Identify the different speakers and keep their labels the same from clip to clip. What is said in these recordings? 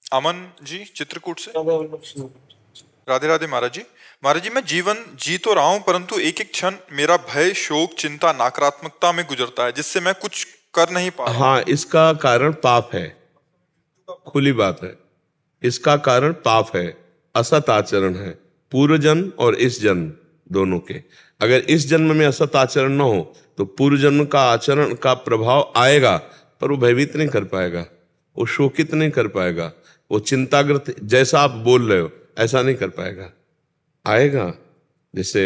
Speaker 1: अमन जी चित्रकूट से। राधे राधे महाराज जी। महाराज जी, मैं जीवन जी तो रहा हूं, परंतु एक एक क्षण मेरा भय, शोक, चिंता, नकारात्मकता में गुजरता है, जिससे मैं कुछ कर नहीं पा रहा हूं।
Speaker 2: हाँ, इसका कारण पाप है। खुली बात है, इसका कारण पाप है, असत आचरण है, पूर्व जन्म और इस जन्म दोनों के। अगर इस जन्म में असत आचरण न हो तो पूर्व जन्म का आचरण का प्रभाव आएगा, पर वो भयभीत नहीं कर पाएगा, वो शोकित नहीं कर पाएगा, वो चिंताग्रस्त जैसा आप बोल रहे हो ऐसा नहीं कर पाएगा। आएगा, जैसे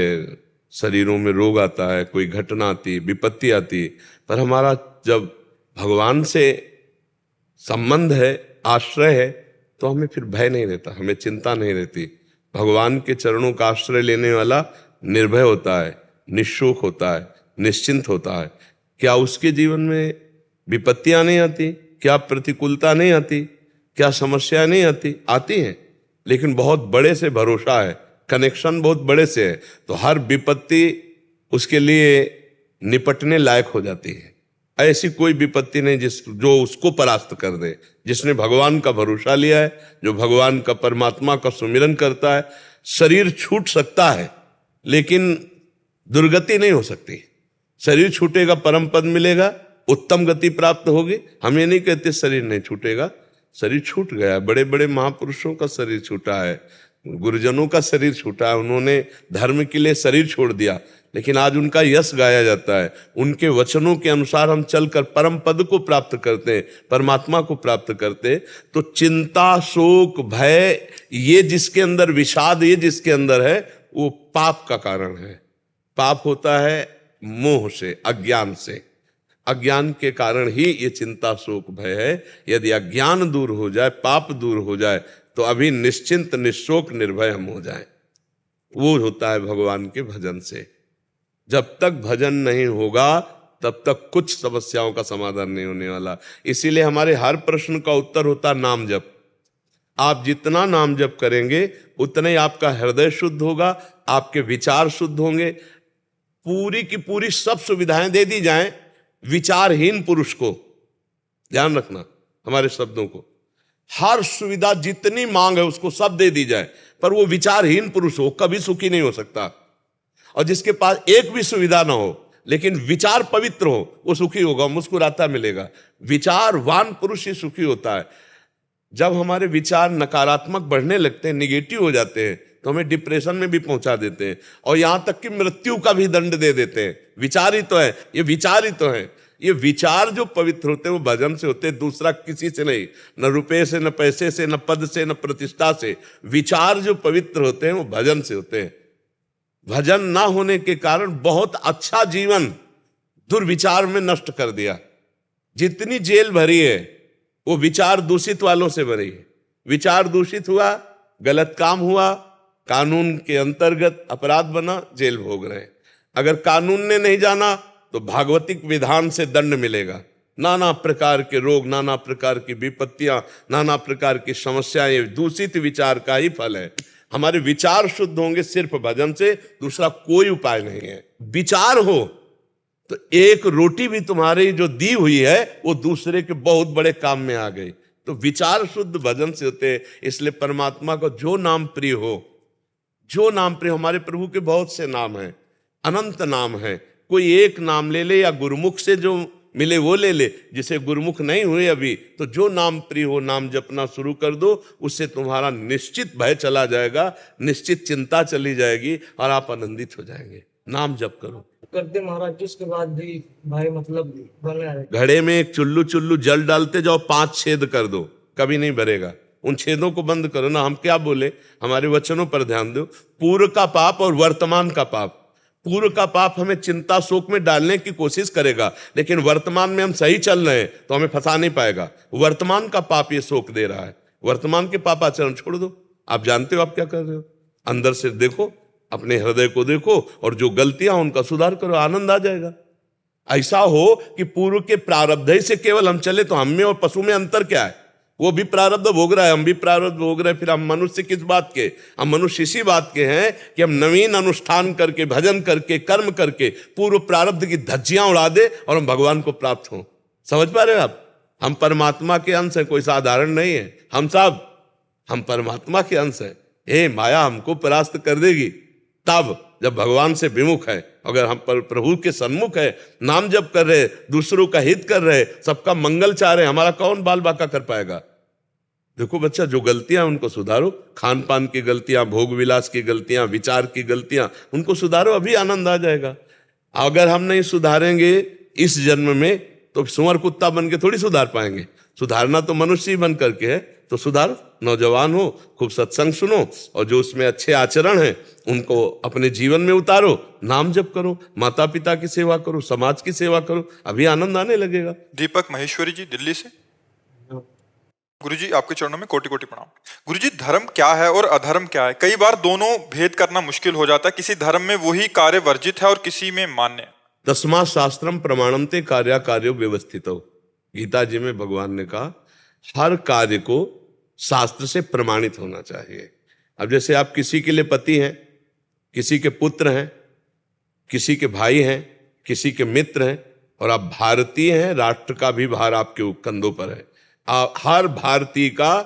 Speaker 2: शरीरों में रोग आता है, कोई घटना आती, विपत्ति आती, पर हमारा जब भगवान से संबंध है, आश्रय है, तो हमें फिर भय नहीं रहता, हमें चिंता नहीं रहती। भगवान के चरणों का आश्रय लेने वाला निर्भय होता है, निशोक होता है, निश्चिंत होता है। क्या उसके जीवन में विपत्तियां नहीं आती? क्या प्रतिकूलता नहीं आती? क्या समस्या नहीं आती? आती हैं, लेकिन बहुत बड़े से भरोसा है, कनेक्शन बहुत बड़े से है, तो हर विपत्ति उसके लिए निपटने लायक हो जाती है। ऐसी कोई विपत्ति नहीं जो उसको परास्त कर दे। जिसने भगवान का भरोसा लिया है, जो भगवान का, परमात्मा का सुमिरन करता है, शरीर छूट सकता है लेकिन दुर्गति नहीं हो सकती। शरीर छूटेगा, परम पद मिलेगा, उत्तम गति प्राप्त होगी। हम ये नहीं कहते शरीर नहीं छूटेगा, शरीर छूट गया। बड़े बड़े महापुरुषों का शरीर छूटा है, गुरुजनों का शरीर छूटा है, उन्होंने धर्म के लिए शरीर छोड़ दिया, लेकिन आज उनका यश गाया जाता है। उनके वचनों के अनुसार हम चलकर परम पद को प्राप्त करते हैं, परमात्मा को प्राप्त करते हैं। तो चिंता, शोक, भय, ये जिसके अंदर, विषाद ये जिसके अंदर है, वो पाप का कारण है। पाप होता है मोह से, अज्ञान से। अज्ञान के कारण ही ये चिंता, शोक, भय है। यदि अज्ञान दूर हो जाए, पाप दूर हो जाए, तो अभी निश्चिंत, निशोक, निर्भय हम हो जाएं। वो होता है भगवान के भजन से। जब तक भजन नहीं होगा तब तक कुछ समस्याओं का समाधान नहीं होने वाला। इसीलिए हमारे हर प्रश्न का उत्तर होता नाम जप। आप जितना नाम जप करेंगे उतना ही आपका हृदय शुद्ध होगा, आपके विचार शुद्ध होंगे। पूरी की पूरी सब सुविधाएं दे दी जाएं विचारहीन पुरुष को, ध्यान रखना हमारे शब्दों को, हर सुविधा जितनी मांग है उसको सब दे दी जाए, पर वो विचारहीन पुरुष हो, कभी सुखी नहीं हो सकता। और जिसके पास एक भी सुविधा ना हो लेकिन विचार पवित्र हो, वो सुखी होगा, मुस्कुराता मिलेगा। विचारवान पुरुष ही सुखी होता है। जब हमारे विचार नकारात्मक बढ़ने लगते हैं, निगेटिव हो जाते हैं, तो हमें डिप्रेशन में भी पहुंचा देते हैं, और यहां तक कि मृत्यु का भी दंड दे देते हैं। विचार ही तो है, ये विचार ही तो है। ये विचार जो पवित्र होते हैं वो भजन से होते हैं, दूसरा किसी से नहीं, न रुपये से, न पैसे से, न पद से, न प्रतिष्ठा से। विचार जो पवित्र होते हैं वो भजन से होते हैं। भजन ना होने के कारण बहुत अच्छा जीवन दुर्विचार में नष्ट कर दिया। जितनी जेल भरी है वो विचार दूषित वालों से भरी है। विचार दूषित हुआ, गलत काम हुआ, कानून के अंतर्गत अपराध बना, जेल भोग रहे। अगर कानून ने नहीं जाना तो भागवतिक विधान से दंड मिलेगा। नाना प्रकार के रोग, नाना प्रकार की विपत्तियां, नाना प्रकार की समस्याएं दूषित विचार का ही फल है। हमारे विचार शुद्ध होंगे सिर्फ भजन से, दूसरा कोई उपाय नहीं है। विचार हो तो एक रोटी भी तुम्हारी जो दी हुई है वो दूसरे के बहुत बड़े काम में आ गई। तो विचार शुद्ध भजन से होते हैं। इसलिए परमात्मा को जो नाम प्रिय हो, जो नाम प्रिय, हमारे प्रभु के बहुत से नाम हैं, अनंत नाम हैं। कोई एक नाम ले ले या गुरुमुख से जो मिले वो ले ले। जिसे गुरुमुख नहीं हुए अभी, तो जो नाम प्रिय हो नाम जपना शुरू कर दो, उससे तुम्हारा निश्चित भय चला जाएगा, निश्चित चिंता चली जाएगी और आप आनंदित हो जाएंगे। नाम जप करो।
Speaker 3: करते महाराज जी, उसके बाद भी भाई मतलब बन रहा है।
Speaker 2: घड़े में एक चुल्लू चुल्लू जल डालते जाओ, 5 छेद कर दो, कभी नहीं भरेगा। उन छेदों को बंद करो ना। हम क्या बोले, हमारे वचनों पर ध्यान दो। पूर्व का पाप और वर्तमान का पाप। पूर्व का पाप हमें चिंता शोक में डालने की कोशिश करेगा, लेकिन वर्तमान में हम सही चल रहे हैं तो हमें फंसा नहीं पाएगा। वर्तमान का पाप ये शोक दे रहा है। वर्तमान के पापाचरण छोड़ दो। आप जानते हो आप क्या कर रहे हो, अंदर से देखो, अपने हृदय को देखो, और जो गलतियां उनका सुधार करो, आनंद आ जाएगा। ऐसा हो कि पूर्व के प्रारब्ध ही से केवल हम चले, तो हम में और पशु में अंतर क्या है? वो भी प्रारब्ध भोग रहा है, हम भी प्रारब्ध भोग रहे हैं। फिर हम मनुष्य किस बात के? हम मनुष्य इसी बात के हैं कि हम नवीन अनुष्ठान करके, भजन करके, कर्म करके पूर्व प्रारब्ध की धज्जियां उड़ा दे और हम भगवान को प्राप्त हों। समझ पा रहे हो आप? हम परमात्मा के अंश हैं, कोई साधारण नहीं है। हम सब हम परमात्मा के अंश हैं। हे माया हमको परास्त कर देगी तब जब भगवान से विमुख है। अगर हम प्रभु के सन्मुख है, नाम जप कर रहे, दूसरों का हित कर रहे, सबका मंगल चाह रहे, हमारा कौन बाल बाका कर पाएगा। देखो बच्चा, जो गलतियां उनको सुधारो, खान पान की गलतियां, भोग विलास की गलतियां, विचार की गलतियां, उनको सुधारो, अभी आनंद आ जाएगा। अगर हम नहीं सुधारेंगे इस जन्म में तो सुअर कुत्ता बन के थोड़ी सुधार पाएंगे। सुधारना तो मनुष्य ही बन करके है। तो सुधारो, नौजवान हो, खूब सत्संग सुनो और जो उसमें अच्छे आचरण हैं उनको अपने जीवन में उतारो, नाम जप करो, माता पिता की सेवा करो, समाज की सेवा करो, अभी आनंद आने लगेगा।
Speaker 1: दीपक महेश्वरी जी दिल्ली से। गुरुजी आपके चरणों में कोटि कोटि प्रणाम। गुरुजी, धर्म क्या है और अधर्म क्या है? कई बार दोनों भेद करना मुश्किल हो जाता है। किसी धर्म में वही कार्य वर्जित है और किसी में मान्य है।
Speaker 2: तस्मात् शास्त्रम प्रमाणन्ते कार्या कार्यो व्यवस्थितो। गीता जी में भगवान ने कहा हर कार्य को शास्त्र से प्रमाणित होना चाहिए। अब जैसे आप किसी के लिए पति हैं, किसी के पुत्र हैं, किसी के भाई हैं, किसी के मित्र हैं, और आप भारतीय हैं, राष्ट्र का भी भार आपके कंधों पर है। हर भारतीय का,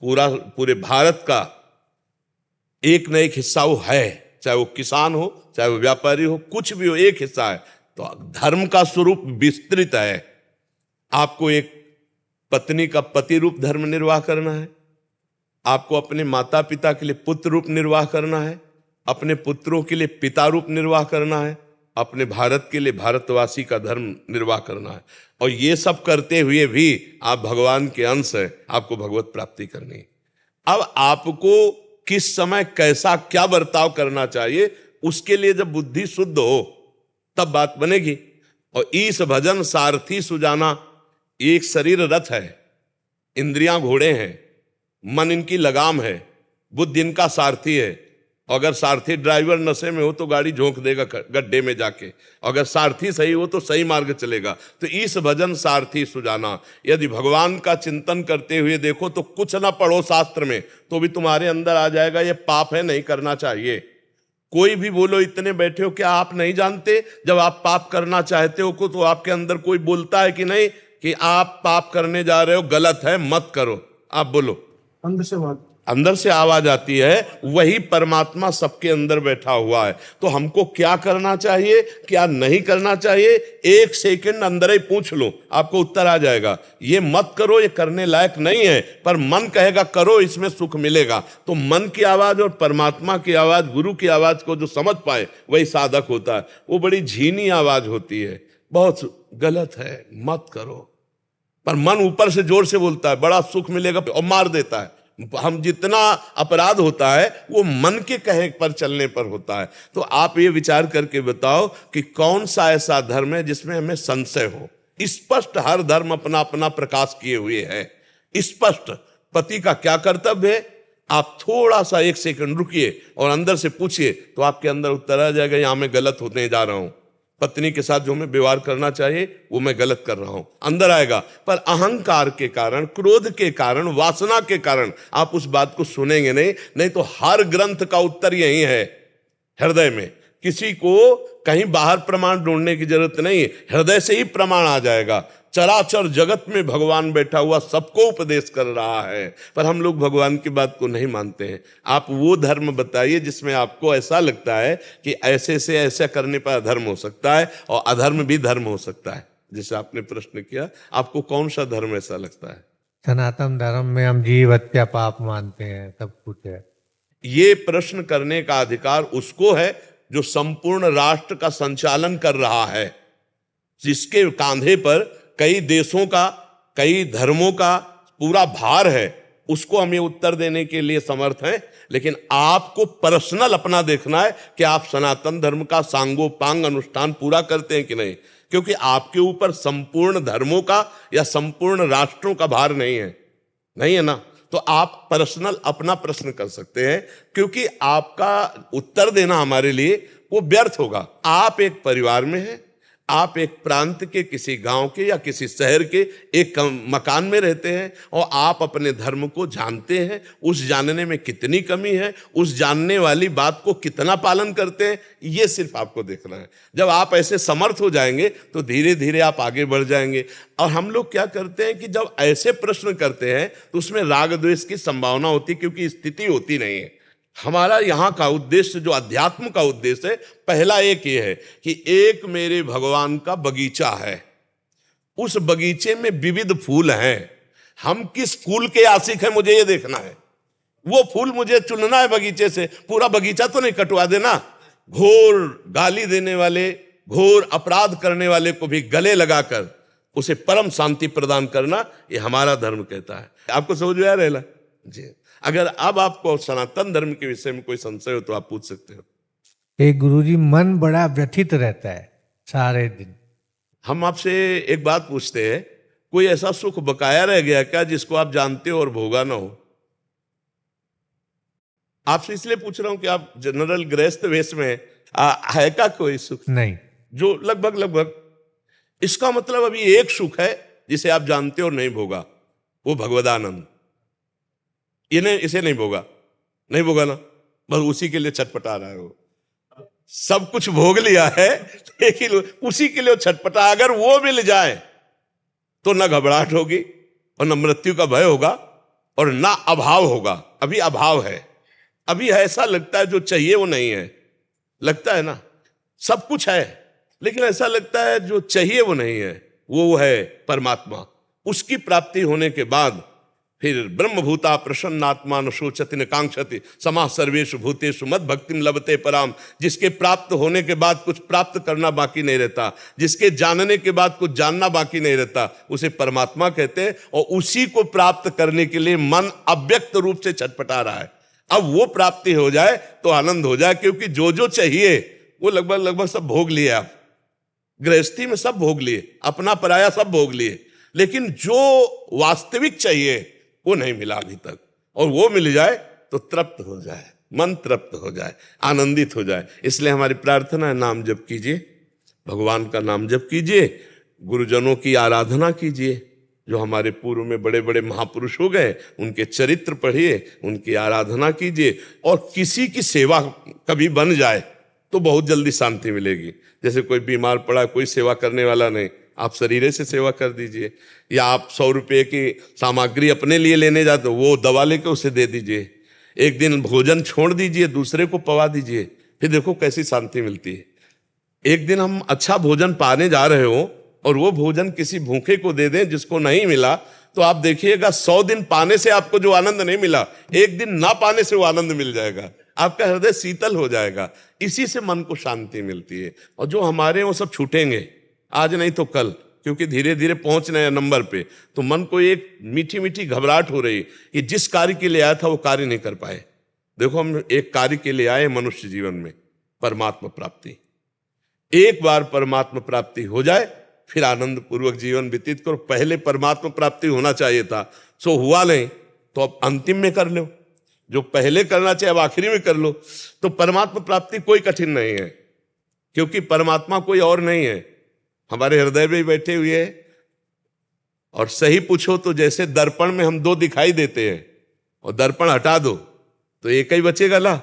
Speaker 2: पूरे भारत का एक न एक हिस्सा वो है, चाहे वो किसान हो, चाहे वो व्यापारी हो, कुछ भी हो, एक हिस्सा है। तो धर्म का स्वरूप विस्तृत है। आपको एक पत्नी का पति रूप धर्म निर्वाह करना है, आपको अपने माता पिता के लिए पुत्र रूप निर्वाह करना है, अपने पुत्रों के लिए पिता रूप निर्वाह करना है, अपने भारत के लिए भारतवासी का धर्म निर्वाह करना है। और ये सब करते हुए भी आप भगवान के अंश हैं, आपको भगवत प्राप्ति करनी है। अब आपको किस समय कैसा क्या बर्ताव करना चाहिए, उसके लिए जब बुद्धि शुद्ध हो तब बात बनेगी। और ईश भजन सारथी सुजाना, एक शरीर रथ है, इंद्रियां घोड़े हैं, मन इनकी लगाम है, बुद्धि इनका सारथी है। अगर सारथी ड्राइवर नशे में हो तो गाड़ी झोंक देगा गड्ढे में जाके, अगर सारथी सही हो तो सही मार्ग चलेगा। तो इस भजन सारथी सुजाना, यदि भगवान का चिंतन करते हुए देखो तो कुछ ना पढ़ो शास्त्र में तो भी तुम्हारे अंदर आ जाएगा ये पाप है, नहीं करना चाहिए। कोई भी बोलो, इतने बैठे हो, क्या आप नहीं जानते जब आप पाप करना चाहते हो तो आपके अंदर कोई बोलता है कि नहीं कि आप पाप करने जा रहे हो, गलत है, मत करो? आप बोलो, अंदर से आवाज आती है। वही परमात्मा सबके अंदर बैठा हुआ है। तो हमको क्या करना चाहिए, क्या नहीं करना चाहिए, एक सेकंड अंदर ही पूछ लो, आपको उत्तर आ जाएगा। ये मत करो, ये करने लायक नहीं है, पर मन कहेगा करो, इसमें सुख मिलेगा। तो मन की आवाज और परमात्मा की आवाज, गुरु की आवाज को जो समझ पाए वही साधक होता है। वो बड़ी झीनी आवाज होती है, बहुत गलत है, मत करो। पर मन ऊपर से जोर से बोलता है बड़ा सुख मिलेगा और मार देता है। हम जितना अपराध होता है वो मन के कहे पर चलने पर होता है। तो आप ये विचार करके बताओ कि कौन सा ऐसा धर्म है जिसमें हमें संशय हो। स्पष्ट हर धर्म अपना अपना प्रकाश किए हुए है। स्पष्ट पति का क्या कर्तव्य है, आप थोड़ा सा एक सेकंड रुकिए और अंदर से पूछिए तो आपके अंदर उत्तर आ जाएगा, यहां मैं गलत होने जा रहा हूं, पत्नी के साथ जो मैं व्यवहार करना चाहिए वो मैं गलत कर रहा हूं, अंदर आएगा। पर अहंकार के कारण, क्रोध के कारण, वासना के कारण आप उस बात को सुनेंगे नहीं तो हर ग्रंथ का उत्तर यही है, हृदय में। किसी को कहीं बाहर प्रमाण ढूंढने की जरूरत नहीं है, हृदय से ही प्रमाण आ जाएगा। चराचर जगत में भगवान बैठा हुआ सबको उपदेश कर रहा है, पर हम लोग भगवान की बात को नहीं मानते हैं। आप वो धर्म बताइए जिसमें आपको ऐसा लगता है कि ऐसे से ऐसा करने पर अधर्म हो सकता है और अधर्म भी धर्म हो सकता है। जैसे आपने प्रश्न किया, आपको कौन सा धर्म ऐसा लगता है?
Speaker 4: सनातन धर्म में हम जीव हत्या पाप मानते हैं, सब कुछ है।
Speaker 2: ये प्रश्न करने का अधिकार उसको है जो संपूर्ण राष्ट्र का संचालन कर रहा है, जिसके कांधे पर कई देशों का, कई धर्मों का पूरा भार है। उसको हम ये उत्तर देने के लिए समर्थ हैं। लेकिन आपको पर्सनल अपना देखना है कि आप सनातन धर्म का सांगोपांग अनुष्ठान पूरा करते हैं कि नहीं, क्योंकि आपके ऊपर संपूर्ण धर्मों का या संपूर्ण राष्ट्रों का भार नहीं है ना। तो आप पर्सनल अपना प्रश्न कर सकते हैं, क्योंकि आपका उत्तर देना हमारे लिए वो व्यर्थ होगा। आप एक परिवार में हैं, आप एक प्रांत के, किसी गांव के या किसी शहर के एक मकान में रहते हैं और आप अपने धर्म को जानते हैं, उस जानने में कितनी कमी है, उस जानने वाली बात को कितना पालन करते हैं, ये सिर्फ आपको देखना है। जब आप ऐसे समर्थ हो जाएंगे तो धीरे धीरे आप आगे बढ़ जाएंगे। और हम लोग क्या करते हैं कि जब ऐसे प्रश्न करते हैं तो उसमें राग द्वेष की संभावना होती है, क्योंकि स्थिति होती नहीं है। हमारा यहाँ का उद्देश्य, जो अध्यात्म का उद्देश्य है, पहला एक ये है कि एक मेरे भगवान का बगीचा है, उस बगीचे में विविध फूल हैं, हम किस फूल के आशिक हैं मुझे ये देखना है। वो फूल मुझे चुनना है बगीचे से, पूरा बगीचा तो नहीं कटवा देना। घोर गाली देने वाले, घोर अपराध करने वाले को भी गले लगाकर उसे परम शांति प्रदान करना, ये हमारा धर्म कहता है। आपको समझ में आ रहा है जी? अगर अब आपको सनातन धर्म के विषय में कोई संशय हो तो आप पूछ सकते हो।
Speaker 4: एक गुरुजी, मन बड़ा व्यथित रहता है सारे दिन।
Speaker 2: हम आपसे एक बात पूछते हैं, कोई ऐसा सुख बकाया रह गया क्या जिसको आप जानते हो और भोगा ना हो? आपसे इसलिए पूछ रहा हूं कि आप जनरल गृहस्थ वेश में है का कोई सुख?
Speaker 4: नहीं।
Speaker 2: जो लगभग इसका मतलब अभी एक सुख है जिसे आप जानते हो और नहीं भोगा, वो भगवदानंद। ये नहीं, इसे नहीं भोगा ना, बस उसी के लिए छटपटा रहा है। वो सब कुछ भोग लिया है लेकिन उसी के लिए वो छटपटा। अगर वो मिल जाए तो ना घबराहट होगी और ना मृत्यु का भय होगा और ना अभाव होगा। अभी अभाव है, अभी ऐसा लगता है जो चाहिए वो नहीं है। लगता है ना, सब कुछ है लेकिन ऐसा लगता है जो चाहिए वो नहीं है। वो है परमात्मा। उसकी प्राप्ति होने के बाद फिर ब्रह्मभूता प्रसन्नात्मा न शोचति न कांक्षति समाः सर्वेषु भूतेषु मद भक्तिम लभते पराम। जिसके प्राप्त होने के बाद कुछ प्राप्त करना बाकी नहीं रहता, जिसके जानने के बाद कुछ जानना बाकी नहीं रहता, उसे परमात्मा कहते हैं। और उसी को प्राप्त करने के लिए मन अव्यक्त रूप से छटपटा रहा है। अब वो प्राप्ति हो जाए तो आनंद हो जाए, क्योंकि जो जो चाहिए वो लगभग सब भोग लिए। आप गृहस्थी में सब भोग लिए, अपना पराया सब भोग लिए, लेकिन जो वास्तविक चाहिए वो नहीं मिला अभी तक। और वो मिल जाए तो तृप्त हो जाए, मन तृप्त हो जाए, आनंदित हो जाए। इसलिए हमारी प्रार्थना है, नाम जप कीजिए, भगवान का नाम जप कीजिए, गुरुजनों की आराधना कीजिए। जो हमारे पूर्व में बड़े बड़े महापुरुष हो गए उनके चरित्र पढ़िए, उनकी आराधना कीजिए। और किसी की सेवा कभी बन जाए तो बहुत जल्दी शांति मिलेगी। जैसे कोई बीमार पड़ा, कोई सेवा करने वाला नहीं, आप शरीर से सेवा कर दीजिए। या आप 100 रुपये की सामग्री अपने लिए लेने जाते हो, वो दवा लेके उसे दे दीजिए। एक दिन भोजन छोड़ दीजिए, दूसरे को पवा दीजिए, फिर देखो कैसी शांति मिलती है। एक दिन हम अच्छा भोजन पाने जा रहे हो और वो भोजन किसी भूखे को दे दें जिसको नहीं मिला, तो आप देखिएगा 100 दिन पाने से आपको जो आनंद नहीं मिला, एक दिन ना पाने से वो आनंद मिल जाएगा। आपका हृदय शीतल हो जाएगा। इसी से मन को शांति मिलती है। और जो हमारे वो सब छूटेंगे, आज नहीं तो कल, क्योंकि धीरे धीरे पहुंच रहे हैं नंबर पे, तो मन को एक मीठी मीठी घबराहट हो रही कि जिस कार्य के लिए आया था वो कार्य नहीं कर पाए। देखो, हम एक कार्य के लिए आए मनुष्य जीवन में, परमात्मा प्राप्ति। एक बार परमात्मा प्राप्ति हो जाए फिर आनंद पूर्वक जीवन व्यतीत करो। पहले परमात्मा प्राप्ति होना चाहिए था, सो हुआ नहीं तो अब अंतिम में कर लो। जो पहले करना चाहिए अब आखिरी में कर लो। तो परमात्मा प्राप्ति कोई कठिन नहीं है, क्योंकि परमात्मा कोई और नहीं है, हमारे हृदय में ही बैठे हुए हैं। और सही पूछो तो जैसे दर्पण में हम 2 दिखाई देते हैं और दर्पण हटा दो तो एक ही बचेगा ना।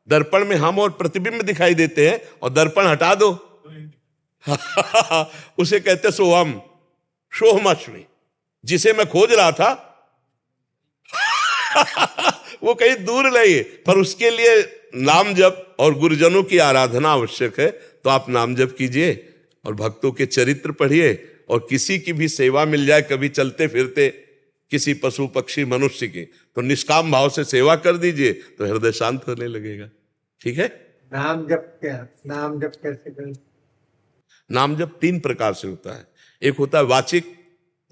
Speaker 2: दर्पण में हम और प्रतिबिंब दिखाई देते हैं और दर्पण हटा दो उसे कहते सोहम, सोहमअस्मि। जिसे मैं खोज रहा था वो कहीं दूर नहीं है, पर उसके लिए नाम जप और गुरुजनों की आराधना आवश्यक है। तो आप नाम जप कीजिए और भक्तों के चरित्र पढ़िए। और किसी की भी सेवा मिल जाए, कभी चलते फिरते किसी पशु पक्षी मनुष्य की, तो निष्काम भाव से सेवा कर दीजिए तो हृदय शांत होने लगेगा। ठीक है?
Speaker 4: नाम जप कैसे करें?
Speaker 2: नाम जप 3 प्रकार से होता है। एक होता है वाचिक,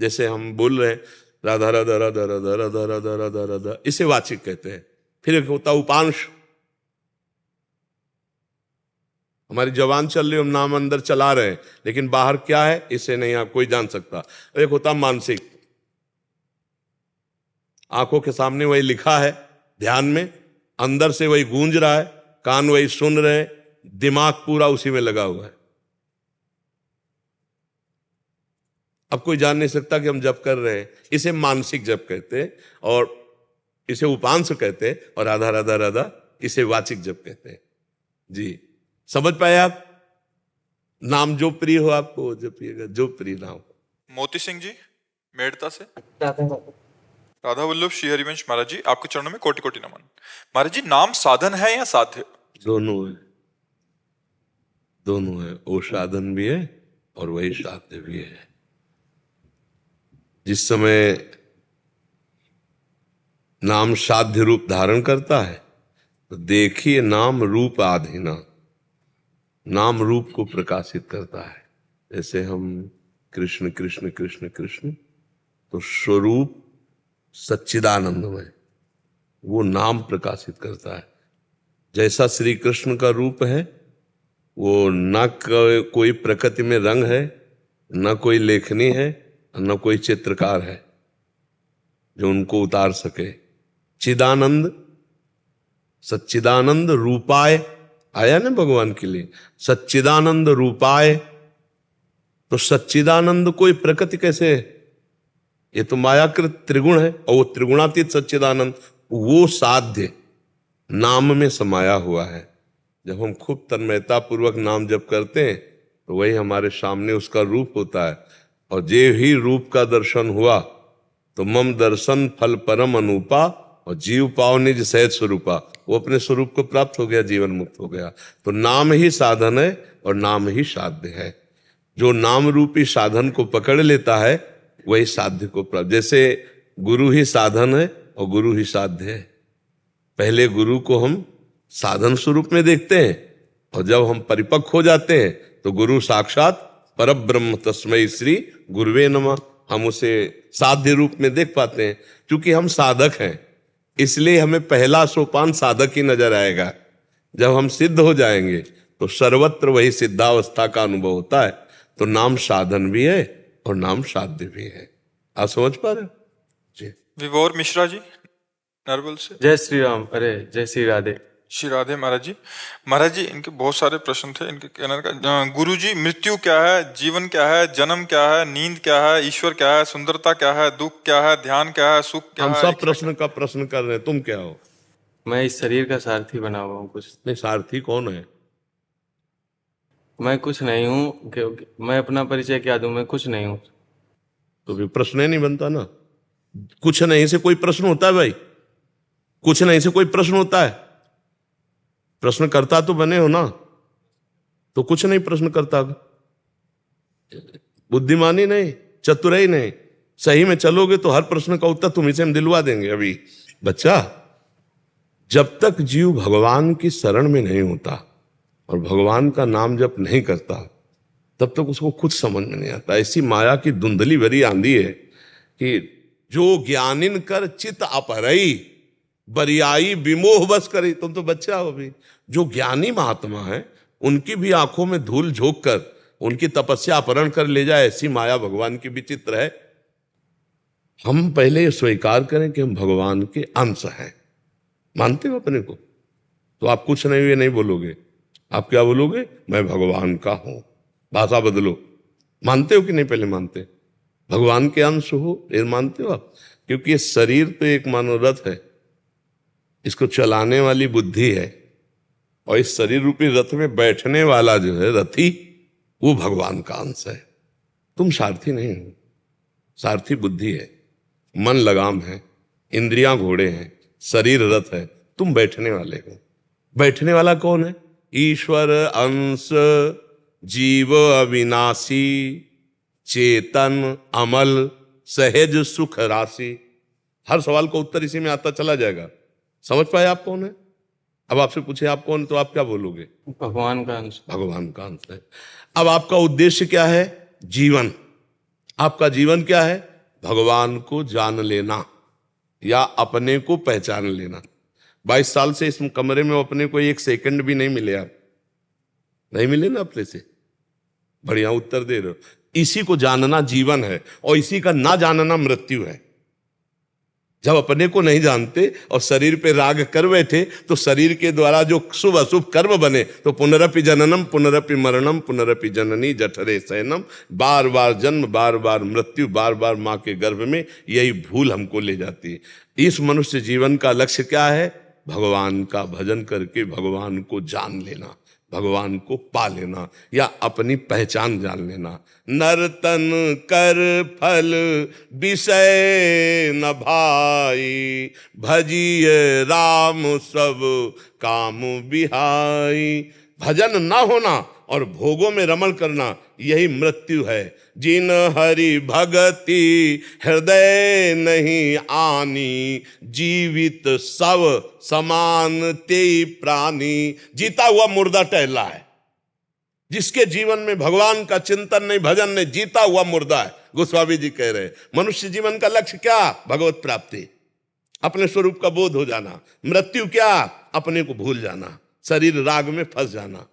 Speaker 2: जैसे हम बोल रहे हैं राधा राधा राधा राधा राधा राधा राधा राधा, इसे वाचिक कहते हैं। फिर एक होता है उपांश, हमारी जवान चल रही, हम नाम अंदर चला रहे हैं लेकिन बाहर क्या है इसे नहीं आप कोई जान सकता। एक होता मानसिक, आंखों के सामने वही लिखा है, ध्यान में अंदर से वही गूंज रहा है, कान वही सुन रहे हैं, दिमाग पूरा उसी में लगा हुआ है। अब कोई जान नहीं सकता कि हम जप कर रहे हैं। इसे मानसिक जप कहते हैं, और इसे उपांश कहते हैं, और राधा राधा राधा इसे वाचिक जप कहते हैं। जी, समझ पाए आप? नाम जो प्रिय हो आपको वो जपिएगा, जो प्रिय ना हो।
Speaker 1: मोती सिंह जी मेड़ता से।
Speaker 3: राधा राधा।
Speaker 1: राधा वल्लभ श्री हरिवंश महाराज जी, आपके चरणों में कोटि कोटि नमन। महाराज जी, नाम साधन है या साध्य?
Speaker 2: दोनों है, दोनों है। वो साधन भी है और वही साध्य भी है। जिस समय नाम साध्य रूप धारण करता है तो देखिए, नाम रूप आधीना, नाम रूप को प्रकाशित करता है। जैसे हम कृष्ण कृष्ण कृष्ण कृष्ण, तो स्वरूप सच्चिदानंदमय, वो नाम प्रकाशित करता है। जैसा श्री कृष्ण का रूप है, वो न कोई प्रकृति में रंग है, न कोई लेखनी है, न कोई चित्रकार है जो उनको उतार सके। चिदानंद, सच्चिदानंद रूपाय आया ना भगवान के लिए, सच्चिदानंद रूपाय। तो सच्चिदानंद कोई प्रकृति कैसे है? ये तो मायाकृत त्रिगुण है, और वो त्रिगुणातीत सच्चिदानंद, वो साध्य नाम में समाया हुआ है। जब हम खूब तन्मयता पूर्वक नाम जप करते हैं तो वही हमारे सामने उसका रूप होता है। और जे ही रूप का दर्शन हुआ तो मम दर्शन फल परम अनूपा, और जीव पाव निज सहज स्वरूपा, वो अपने स्वरूप को प्राप्त हो गया, जीवन मुक्त हो गया। तो नाम ही साधन है और नाम ही साध्य है। जो नाम रूपी साधन को पकड़ लेता है वही साध्य को प्राप्त। जैसे गुरु ही साधन है और गुरु ही साध्य है। पहले गुरु को हम साधन स्वरूप में देखते हैं, और जब हम परिपक्व हो जाते हैं तो गुरु साक्षात परब्रह्म तस्मै श्री गुरुवे नमः, हम उसे साध्य रूप में देख पाते हैं। क्योंकि हम साधक हैं, इसलिए हमें पहला सोपान साधक ही नजर आएगा। जब हम सिद्ध हो जाएंगे तो सर्वत्र वही सिद्धावस्था का अनुभव होता है। तो नाम साधन भी है और नाम साध्य भी है। आप समझ पा रहे हो जी?
Speaker 1: विभोर मिश्रा जी नरवल से।
Speaker 5: जय श्री राम। अरे जय श्री राधे।
Speaker 1: श्री राधे महाराज जी। महाराज जी, इनके बहुत सारे प्रश्न थे। इनके कहने का, गुरु जी, मृत्यु क्या है, जीवन क्या है, जन्म क्या है, नींद क्या है, ईश्वर क्या है, सुंदरता क्या है, दुख क्या है, ध्यान क्या है, सुख क्या
Speaker 2: हम
Speaker 1: है?
Speaker 2: सब प्रश्न का प्रश्न कर रहे हैं, तुम क्या हो?
Speaker 5: मैं इस शरीर का सारथी बना हुआ हूँ। कुछ
Speaker 2: नहीं, सारथी कौन है?
Speaker 5: मैं कुछ नहीं हूँ, क्योंकि मैं अपना परिचय क्या दूं? मैं कुछ नहीं हूँ।
Speaker 2: तो भी प्रश्न ही नहीं बनता ना। कुछ नहीं से कोई प्रश्न होता है भाई? कुछ नहीं से कोई प्रश्न होता है? प्रश्न करता तो बने हो ना, तो कुछ नहीं प्रश्न करता। बुद्धिमानी नहीं, चतुराई नहीं, सही में चलोगे तो हर प्रश्न का उत्तर तुम्ही से हम दिलवा देंगे। अभी बच्चा, जब तक जीव भगवान की शरण में नहीं होता और भगवान का नाम जप नहीं करता, तब तक उसको कुछ समझ में नहीं आता। ऐसी माया की धुंधली भरी आंधी है कि जो ज्ञानिन कर चित अपहरई, बरियाई विमोह बस करी। तुम तो बच्चा हो अभी। जो ज्ञानी महात्मा है उनकी भी आंखों में धूल झोंक कर उनकी तपस्या अपहरण कर ले जाए, ऐसी माया भगवान की विचित्र है। हम पहले ये स्वीकार करें कि हम भगवान के अंश हैं। मानते हो अपने को? तो आप कुछ नहीं हुए नहीं बोलोगे। आप क्या बोलोगे? मैं भगवान का हूं। भाषा बदलो। मानते हो कि नहीं? पहले मानते भगवान के अंश हो, ये मानते हो आप? क्योंकि ये शरीर तो एक मनोरथ है, इसको चलाने वाली बुद्धि है, और इस शरीर रूपी रथ में बैठने वाला जो है रथी, वो भगवान का अंश है। तुम सारथी नहीं हो। सारथी बुद्धि है, मन लगाम है, इंद्रियां घोड़े हैं, शरीर रथ है, तुम बैठने वाले हो। बैठने वाला कौन है? ईश्वर अंश, जीव अविनाशी, चेतन अमल, सहज सुख राशि। हर सवाल का उत्तर इसी में आता चला जाएगा। समझ पाए आप कौन है? अब आपसे पूछे आप कौन, तो आप क्या बोलोगे?
Speaker 5: भगवान का अंश।
Speaker 2: भगवान का अंश है। अब आपका उद्देश्य क्या है? जीवन। आपका जीवन क्या है? भगवान को जान लेना या अपने को पहचान लेना। 22 साल से इस कमरे में अपने को एक सेकंड भी नहीं मिले। आप नहीं मिले ना अपने से? बढ़िया उत्तर दे रहे हो। इसी को जानना जीवन है, और इसी का ना जानना मृत्यु है। जब अपने को नहीं जानते और शरीर पे राग कर बैठे तो शरीर के द्वारा जो शुभ अशुभ कर्म बने तो पुनरपि जननम पुनरपि मरणम पुनरपि जननी जठरे शयनम, बार बार जन्म बार बार मृत्यु, बार बार माँ के गर्भ में, यही भूल हमको ले जाती है। इस मनुष्य जीवन का लक्ष्य क्या है? भगवान का भजन करके भगवान को जान लेना, भगवान को पा लेना या अपनी पहचान जान लेना। नर्तन कर फल विषय न भाई, भजिए राम सब काम बिहाई। भजन ना होना और भोगों में रमण करना यही मृत्यु है। जिन हरि भगति हृदय नहीं आनी, जीवित सब समान ते प्राणी। जीता हुआ मुर्दा टहला है, जिसके जीवन में भगवान का चिंतन नहीं, भजन नहीं, जीता हुआ मुर्दा है। गोस्वामी जी कह रहे हैं मनुष्य जीवन का लक्ष्य क्या? भगवत प्राप्ति, अपने स्वरूप का बोध हो जाना। मृत्यु क्या? अपने को भूल जाना, शरीर राग में फंस जाना।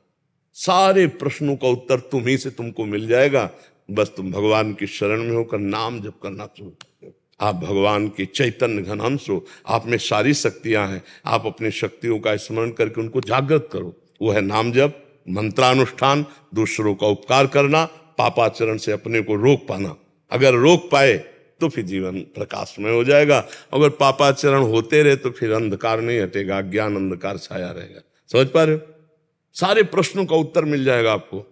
Speaker 2: सारे प्रश्नों का उत्तर तुम्ही से तुमको मिल जाएगा। बस तुम भगवान की शरण में होकर नाम जप करना शुरू करो। आप भगवान के चैतन्य घन अंश हो, आप में सारी शक्तियां हैं। आप अपनी शक्तियों का स्मरण करके उनको जागृत करो। वो है नाम जप, मंत्रानुष्ठान, दूसरों का उपकार करना, पापाचरण से अपने को रोक पाना। अगर रोक पाए तो फिर जीवन प्रकाशमय हो जाएगा। अगर पापाचरण होते रहे तो फिर अंधकार नहीं हटेगा, ज्ञान अंधकार छाया रहेगा। समझ पा रहे हो? सारे प्रश्नों का उत्तर मिल जाएगा आपको।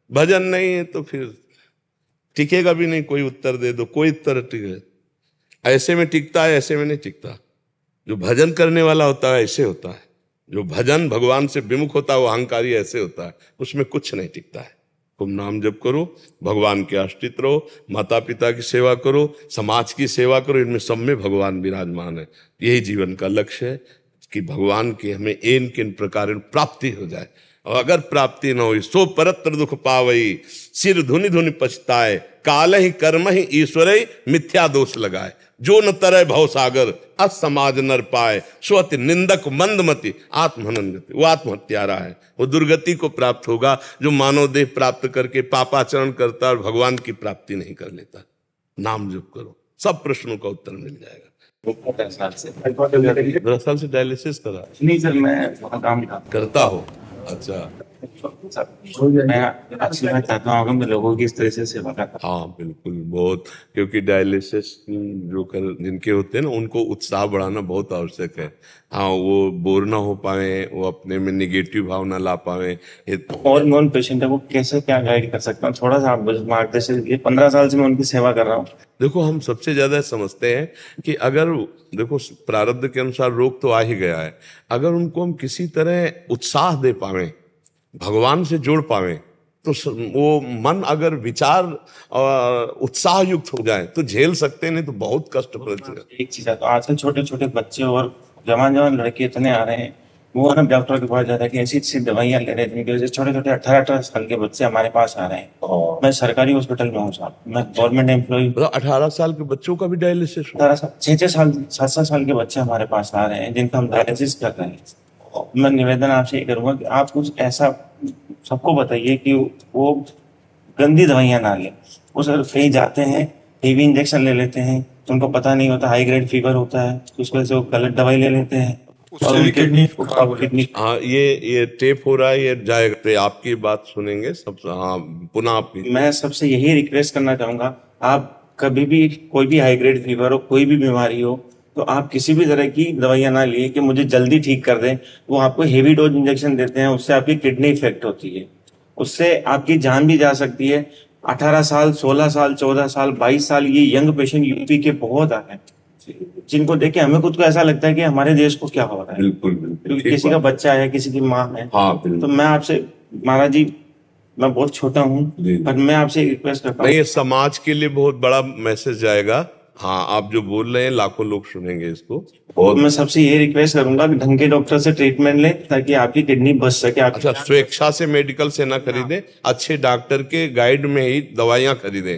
Speaker 2: भजन नहीं है तो फिर टिकेगा भी नहीं। कोई उत्तर दे दो, कोई उत्तर टिके, ऐसे में टिकता है, ऐसे में नहीं टिकता। जो भजन करने वाला होता है ऐसे होता है, जो भजन भगवान से विमुख होता है वो अहंकारी ऐसे होता है, उसमें कुछ नहीं टिकता है। तुम नाम जप करो, भगवान के आश्रित रहो, माता पिता की सेवा करो, समाज की सेवा करो, इनमें सब में भगवान विराजमान है। यही जीवन का लक्ष्य है कि भगवान की हमें एन किन प्रकार प्राप्ति हो जाए। और अगर प्राप्ति न हो सो परत्र दुख पावई, सिर धुनि धुनि पछताए, काल ही कर्म ही ईश्वर मिथ्या दोष लगाए। जो न तरय भव सागर, असमाज नर पाए, स्वति निंदक मंदमति आत्महनन गति। वो आत्महत्यारा है, वो दुर्गति को प्राप्त होगा जो मानव देह प्राप्त करके पापाचरण करता और भगवान की प्राप्ति नहीं कर लेता। नाम जप करो, सब प्रश्नों का उत्तर मिल जाएगा। 10 साल से डायलिसिस करा?
Speaker 6: नहीं सर, मैं वहाँ काम
Speaker 2: करता हो? अच्छा,
Speaker 6: मैं अच्छी मैं चाहता हूँ कि लोगों की इस तरह से सेवा करता।
Speaker 2: हाँ बिल्कुल, बहुत, क्योंकि डायलिसिस जो कर जिनके होते हैं ना उनको उत्साह बढ़ाना बहुत आवश्यक है। हाँ, वो बोर ना हो पाए, वो अपने में निगेटिव भावना ला पाए।
Speaker 6: और नॉन पेशेंट है वो कैसे क्या गाइड कर सकता हूँ, थोड़ा सा आप मार्गदर्शन दीजिए। 15 साल से मैं उनकी सेवा कर रहा हूँ।
Speaker 2: देखो, हम सबसे ज्यादा समझते हैं कि अगर देखो प्रारब्ध के अनुसार रोग तो आ ही गया है, अगर उनको हम किसी तरह उत्साह दे पावे, भगवान से जोड़ पावे, तो वो मन अगर विचार उत्साह युक्त हो जाए तो झेल सकते, नहीं तो बहुत कष्ट पड़ेगा।
Speaker 6: एक चीज है, तो आजकल छोटे छोटे बच्चे और जवान लड़के इतने आ रहे हैं, वो ना डॉक्टर के पास जाता है कि ऐसी ऐसी दवाइयाँ ले रहे हैं जिनकी वजह से छोटे छोटे 18 साल के बच्चे हमारे पास आ रहे हैं। मैं सरकारी हॉस्पिटल में हूँ साहब, मैं गवर्नमेंट एम्प्लॉय।
Speaker 2: 18 साल के बच्चों का भी डायलिसिस?
Speaker 6: 6 साल 7 साल के बच्चे हमारे पास आ रहे हैं जिनका हम डायलिसिस कर रहे हैं। मैं निवेदन आपसे ये करूंगा कि आप कुछ ऐसा सबको बताइए कि वो गंदी दवाइयां ना लें। वो सर कहीं जाते हैं, हेवी इंजेक्शन ले लेते हैं, तो उनको पता नहीं होता, हाई ग्रेड फीवर होता है, तो उस वजह से वो गलत दवाई ले लेते हैं और उनकी किडनी।
Speaker 2: हाँ, ये टेप हो रहा है, ये जाएगा। आपकी बात सुनेंगे सब। हाँ, पुनः आप।
Speaker 6: मैं सबसे यही रिक्वेस्ट करना चाहूंगा, आप कभी भी कोई भी हाई ग्रेड फीवर हो, कोई भी बीमारी हो, तो आप किसी भी तरह की दवाइयां ना लिए कि मुझे जल्दी ठीक कर दें। वो आपको हेवी डोज इंजेक्शन देते हैं, उससे आपकी किडनी इफेक्ट होती है, उससे आपकी जान भी जा सकती है। 18 साल 16 साल 14 साल 22 साल ये यंग पेशेंट यूपी के बहुत आ रहे हैं, जिनको देख के हमें खुद को ऐसा लगता है कि हमारे देश को क्या हो रहा है।
Speaker 2: बिल्कुल,
Speaker 6: क्योंकि किसी का बच्चा है, किसी की माँ है।
Speaker 2: हाँ,
Speaker 6: तो मैं आपसे, महाराज जी, मैं बहुत छोटा हूँ पर मैं आपसे रिक्वेस्ट करता हूँ।
Speaker 2: ये समाज के लिए बहुत बड़ा मैसेज जाएगा। हाँ, आप जो बोल रहे हैं लाखों लोग सुनेंगे इसको।
Speaker 6: और मैं सबसे ये रिक्वेस्ट करूंगा कि ढंग के डॉक्टर से ट्रीटमेंट लें ताकि आपकी किडनी बच सके।
Speaker 2: अच्छा, स्वेच्छा से मेडिकल से ना खरीदे, अच्छे डॉक्टर के गाइड में ही दवाइयाँ खरीदें।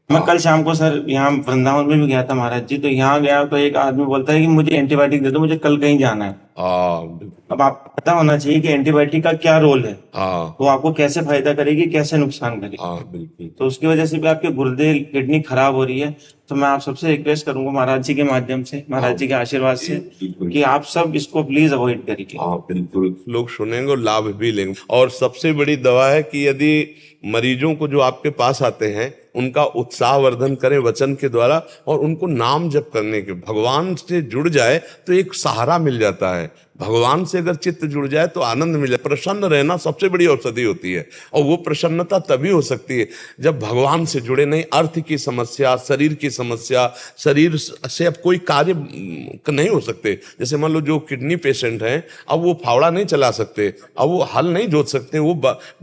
Speaker 6: मैं कल शाम को सर यहाँ वृंदावन में भी गया था महाराज जी, तो यहाँ गया तो एक आदमी बोलता है कि मुझे एंटीबायोटिक दे दो, मुझे कल कहीं जाना है।
Speaker 2: हाँ बिल्कुल।
Speaker 6: अब आपको पता होना चाहिए कि एंटीबायोटिक का क्या रोल है,
Speaker 2: हाँ
Speaker 6: वो आपको कैसे फायदा करेगी, कैसे नुकसान करेगी।
Speaker 2: हाँ बिल्कुल।
Speaker 6: तो उसकी वजह से भी आपके गुर्दे किडनी खराब हो रही है। तो मैं आप सबसे रिक्वेस्ट करूंगा महाराज जी के माध्यम से, महाराज जी के आशीर्वाद से,
Speaker 2: बिल्कुल।
Speaker 6: कि आप सब इसको प्लीज अवॉइड करिए।
Speaker 2: हाँ बिल्कुल, लोग सुनेंगे और लाभ भी लेंगे। और सबसे बड़ी दवा है कि यदि मरीजों को जो आपके पास आते हैं उनका उत्साहवर्धन करें वचन के द्वारा, और उनको नाम जप करने के, भगवान से जुड़ जाए तो एक सहारा मिल जाता है। भगवान से अगर चित्त जुड़ जाए तो आनंद मिल जाए। प्रसन्न रहना सबसे बड़ी औषधि होती है, और वो प्रसन्नता तभी हो सकती है जब भगवान से जुड़े। नहीं अर्थ की समस्या, शरीर की समस्या, शरीर से अब कोई कार्य नहीं हो सकते। जैसे मान लो जो किडनी पेशेंट हैं, अब वो फावड़ा नहीं चला सकते, अब वो हल नहीं जोत सकते, वो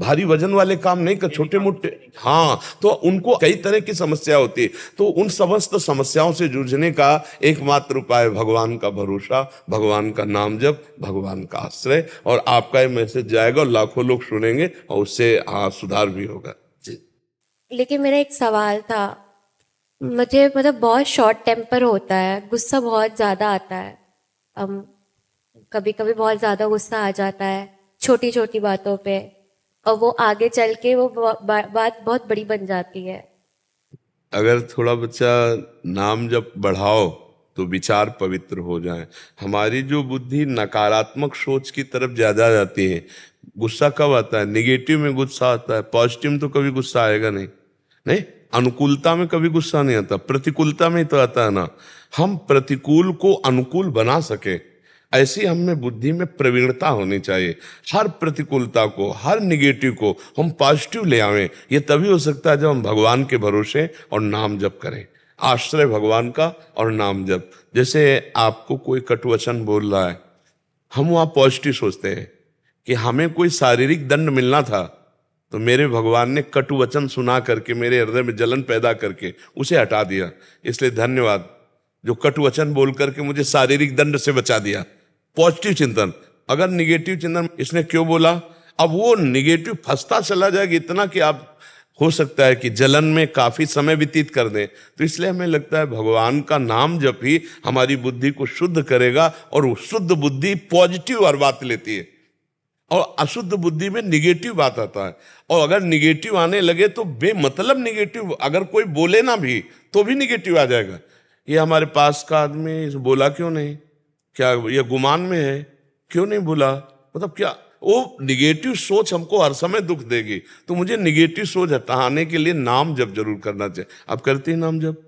Speaker 2: भारी वजन वाले काम नहीं कर, छोटे मोटे, हाँ, तो उनको कई तरह की समस्या होती है। तो उन समस्त समस्याओं से जूझने का एकमात्र उपाय भगवान का भरोसा, भगवान का नाम जप, भगवान का आश्रय। और आपका ये मैसेज जाएगा और लाखों लोग सुनेंगे और उससे सुधार भी होगा जी।
Speaker 7: लेकिन मेरा एक सवाल था, मुझे मतलब बहुत शॉर्ट टेम्पर होता है, गुस्सा बहुत ज़्यादा आता है। कभी कभी बहुत ज़्यादा गुस्सा आ जाता है छोटी छोटी बातों पे, और वो आगे चल के वो बात बहुत बड़ी बन जाती है।
Speaker 2: अगर थोड़ा बच्चा नाम जब बढ़ाओ तो विचार पवित्र हो जाए। हमारी जो बुद्धि नकारात्मक सोच की तरफ ज्यादा जाती है। गुस्सा कब आता है? निगेटिव में गुस्सा आता है, पॉजिटिव में तो कभी गुस्सा आएगा नहीं। नहीं, अनुकूलता में कभी गुस्सा नहीं आता, प्रतिकूलता में ही तो आता है ना। हम प्रतिकूल को अनुकूल बना सके, ऐसी हमें बुद्धि में प्रवीणता होनी चाहिए। हर प्रतिकूलता को, हर निगेटिव को हम पॉजिटिव ले आवें। ये तभी हो सकता है जब हम भगवान के भरोसे और नाम जप करें, आश्रय भगवान का और नाम जप। जैसे आपको कोई कटुवचन बोल रहा है, हम वहाँ पॉजिटिव सोचते हैं कि हमें कोई शारीरिक दंड मिलना था, तो मेरे भगवान ने कटुवचन सुना करके मेरे हृदय में जलन पैदा करके उसे हटा दिया। इसलिए धन्यवाद जो कटुवचन बोल करके मुझे शारीरिक दंड से बचा दिया। पॉजिटिव चिंतन। अगर निगेटिव चिंतन, इसने क्यों बोला, अब वो निगेटिव फंसता चला जाएगा इतना कि आप हो सकता है कि जलन में काफी समय व्यतीत कर दें। तो इसलिए हमें लगता है भगवान का नाम जप ही हमारी बुद्धि को शुद्ध करेगा, और शुद्ध बुद्धि पॉजिटिव हर बात लेती है, और अशुद्ध बुद्धि में निगेटिव बात आता है। और अगर निगेटिव आने लगे तो बेमतलब निगेटिव, अगर कोई बोले ना भी तो भी निगेटिव आ जाएगा। ये हमारे पास का आदमी बोला क्यों नहीं, क्या ये गुमान में है, क्यों नहीं बोला, मतलब क्या, वो निगेटिव सोच हमको हर समय दुख देगी। तो मुझे निगेटिव सोच हटाने के लिए नाम जप जरूर करना चाहिए। आप करती हैं नाम जप?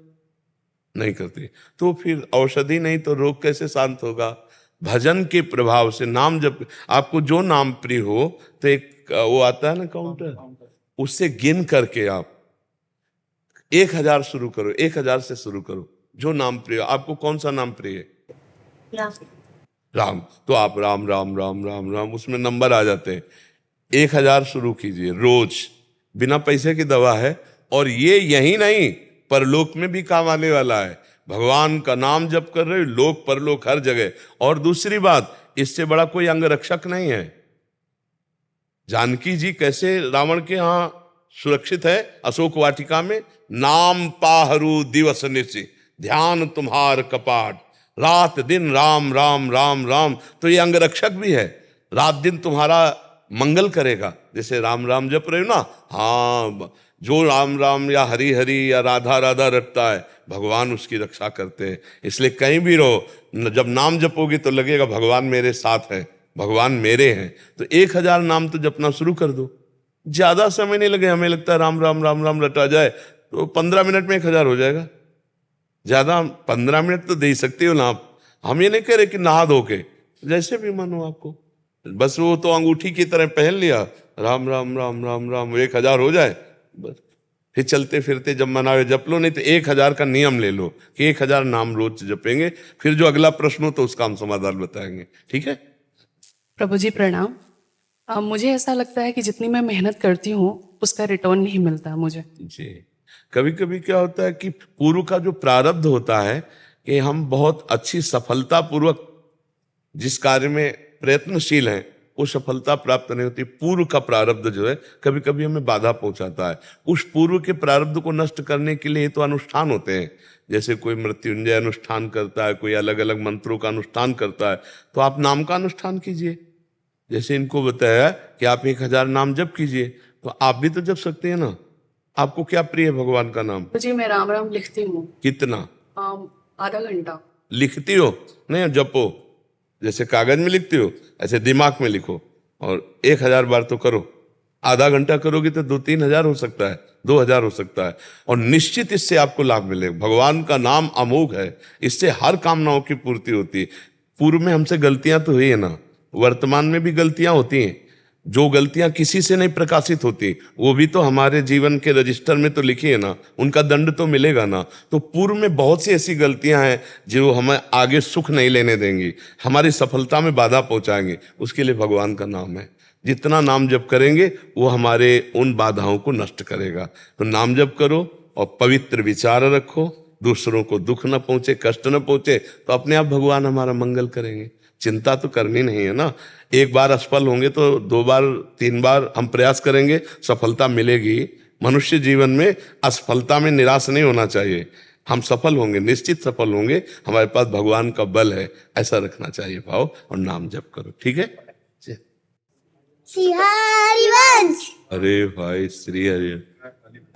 Speaker 2: नहीं करती तो फिर औषधि नहीं तो रोग कैसे शांत होगा? भजन के प्रभाव से नाम जप, आपको जो नाम प्रिय हो तो एक वो आता है ना काउंटर, उससे गिन करके आप 1000 शुरू करो, 1000 से शुरू करो। जो नाम प्रिय, आपको कौन सा नाम प्रिय है? राम। तो आप राम राम राम राम राम, उसमें नंबर आ जाते हैं। 1000 शुरू कीजिए रोज, बिना पैसे की दवा है। और ये यही नहीं, परलोक में भी काम आने वाला है। भगवान का नाम जप कर रहे हो, लोक परलोक हर जगह। और दूसरी बात, इससे बड़ा कोई अंग रक्षक नहीं है। जानकी जी कैसे रावण के यहाँ सुरक्षित है अशोक वाटिका में, नाम पाहरू दिवस निशि, ध्यान तुम्हार कपाट, रात दिन राम राम राम राम। तो ये अंग रक्षक भी है, रात दिन तुम्हारा मंगल करेगा। जैसे राम राम जप रहे हो ना, हाँ, जो राम राम या हरि हरि या राधा राधा रटता है, भगवान उसकी रक्षा करते हैं। इसलिए कहीं भी रहो, जब नाम जपोगे तो लगेगा भगवान मेरे साथ है, भगवान मेरे हैं। तो 1000 नाम तो जपना शुरू कर दो, ज्यादा समय नहीं लगे। हमें लगता है राम राम राम राम रटा जाए तो 15 मिनट में 1000 हो जाएगा। ज्यादा 15 मिनट तो दे ही सकते हो ना आप। हम ये नहीं कह रहे कि नहा धो के, जैसे भी मन हो आपको, बस वो तो अंगूठी की तरह पहन लिया, राम राम राम राम राम, 1000 हो जाए बस। फिर चलते फिरते जब मनावे जप लो, नहीं तो 1000 का नियम ले लो कि 1000 नाम रोज जपेंगे। फिर जो अगला प्रश्न हो तो उसका हम समाधान बताएंगे, ठीक है?
Speaker 8: प्रभु जी प्रणाम। मुझे ऐसा लगता है कि जितनी मैं मेहनत करती हूँ उसका रिटर्न नहीं मिलता मुझे
Speaker 2: जी। कभी कभी क्या होता है कि पूर्व का जो प्रारब्ध होता है कि हम बहुत अच्छी सफलता पूर्वक जिस कार्य में प्रयत्नशील हैं, वो सफलता प्राप्त नहीं होती। पूर्व का प्रारब्ध जो है कभी कभी हमें बाधा पहुंचाता है। उस पूर्व के प्रारब्ध को नष्ट करने के लिए तो अनुष्ठान होते हैं, जैसे कोई मृत्युंजय अनुष्ठान करता है, कोई अलग अलग मंत्रों का अनुष्ठान करता है, तो आप नाम का अनुष्ठान कीजिए। जैसे इनको बताया कि आप 1000 नाम जप कीजिए, तो आप भी तो जप सकते हैं ना। आपको क्या प्रिय है भगवान का नाम?
Speaker 8: जी मैं राम राम लिखती हूँ।
Speaker 2: कितना?
Speaker 8: आधा घंटा।
Speaker 2: लिखती हो? नहीं, जपो। जैसे कागज में लिखती हो ऐसे दिमाग में लिखो, और 1000 बार तो करो। आधा घंटा करोगे तो 2-3 हजार हो सकता है, 2000 हो सकता है, और निश्चित इससे आपको लाभ मिलेगा। भगवान का नाम अमोघ है, इससे हर कामनाओं की पूर्ति होती है। पूर्व में हमसे गलतियां तो हुई है ना, वर्तमान में भी गलतियां होती हैं। जो गलतियां किसी से नहीं प्रकाशित होती वो भी तो हमारे जीवन के रजिस्टर में तो लिखी है ना, उनका दंड तो मिलेगा ना। तो पूर्व में बहुत सी ऐसी गलतियां हैं जो हमें आगे सुख नहीं लेने देंगी, हमारी सफलता में बाधा पहुंचाएंगे। उसके लिए भगवान का नाम है। जितना नाम जप करेंगे वो हमारे उन बाधाओं को नष्ट करेगा। तो नाम जप करो और पवित्र विचार रखो, दूसरों को दुख न पहुंचे, कष्ट न पहुंचे, तो अपने आप भगवान हमारा मंगल करेंगे। चिंता तो करनी नहीं है ना। एक बार असफल होंगे तो 2 बार 3 बार हम प्रयास करेंगे, सफलता मिलेगी। मनुष्य जीवन में असफलता में निराश नहीं होना चाहिए। हम सफल होंगे, निश्चित सफल होंगे, हमारे पास भगवान का बल है, ऐसा रखना चाहिए भाव। और नाम जप करो, ठीक है।
Speaker 9: श्री हरिवंश।
Speaker 2: अरे भाई श्री हरि।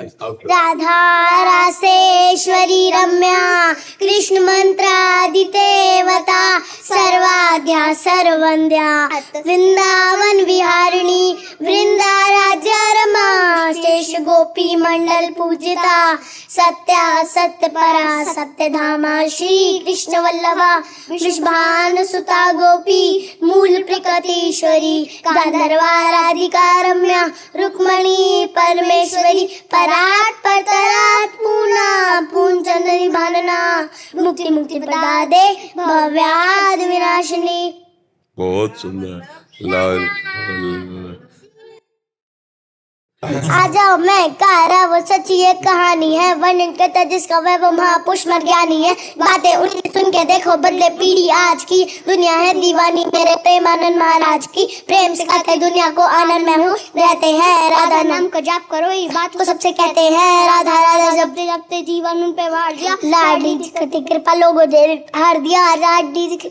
Speaker 9: राधा रासेश्वरी रम्या कृष्ण मंत्रादि देवता सर्वाद्या सर्वंद्या वृंदावन विहारिणी वृंदा राज्य रमा शेष गोपी मंडल पूजिता सत्या सत्य परा सत्य धामा श्री कृष्ण वल्लभा वृषभानु सुता गोपी मूल प्रकृतीश्वरी गांधर्वा राधिका रम्या रुक्मणी परमेश्वरी पराट परतराट पूर्णा पूंचंदनी भानना मुक्ति मुक्ति प्रदादे भव्याद विनाशिनी।
Speaker 2: बहुत सुंदर। लाल
Speaker 9: आ जाओ मैं कारा वो सच्ची एक कहानी है, वर्णन करता जिसका वह महापुरुष मर ज्ञानी है। बातें उनकी सुन के देखो बदले पीढ़ी आज की, दुनिया है दीवानी मेरे प्रेमानंद महाराज की। प्रेम सिखाते दुनिया को आनंद में हूँ, रहते हैं राधा नाम का जाप करो, ये बात को सबसे कहते हैं। राधा राधा जपते जपते जीवन उन पे वार दिया, लाडली जी कृपा लोगों ने हार दिया, लाडली जी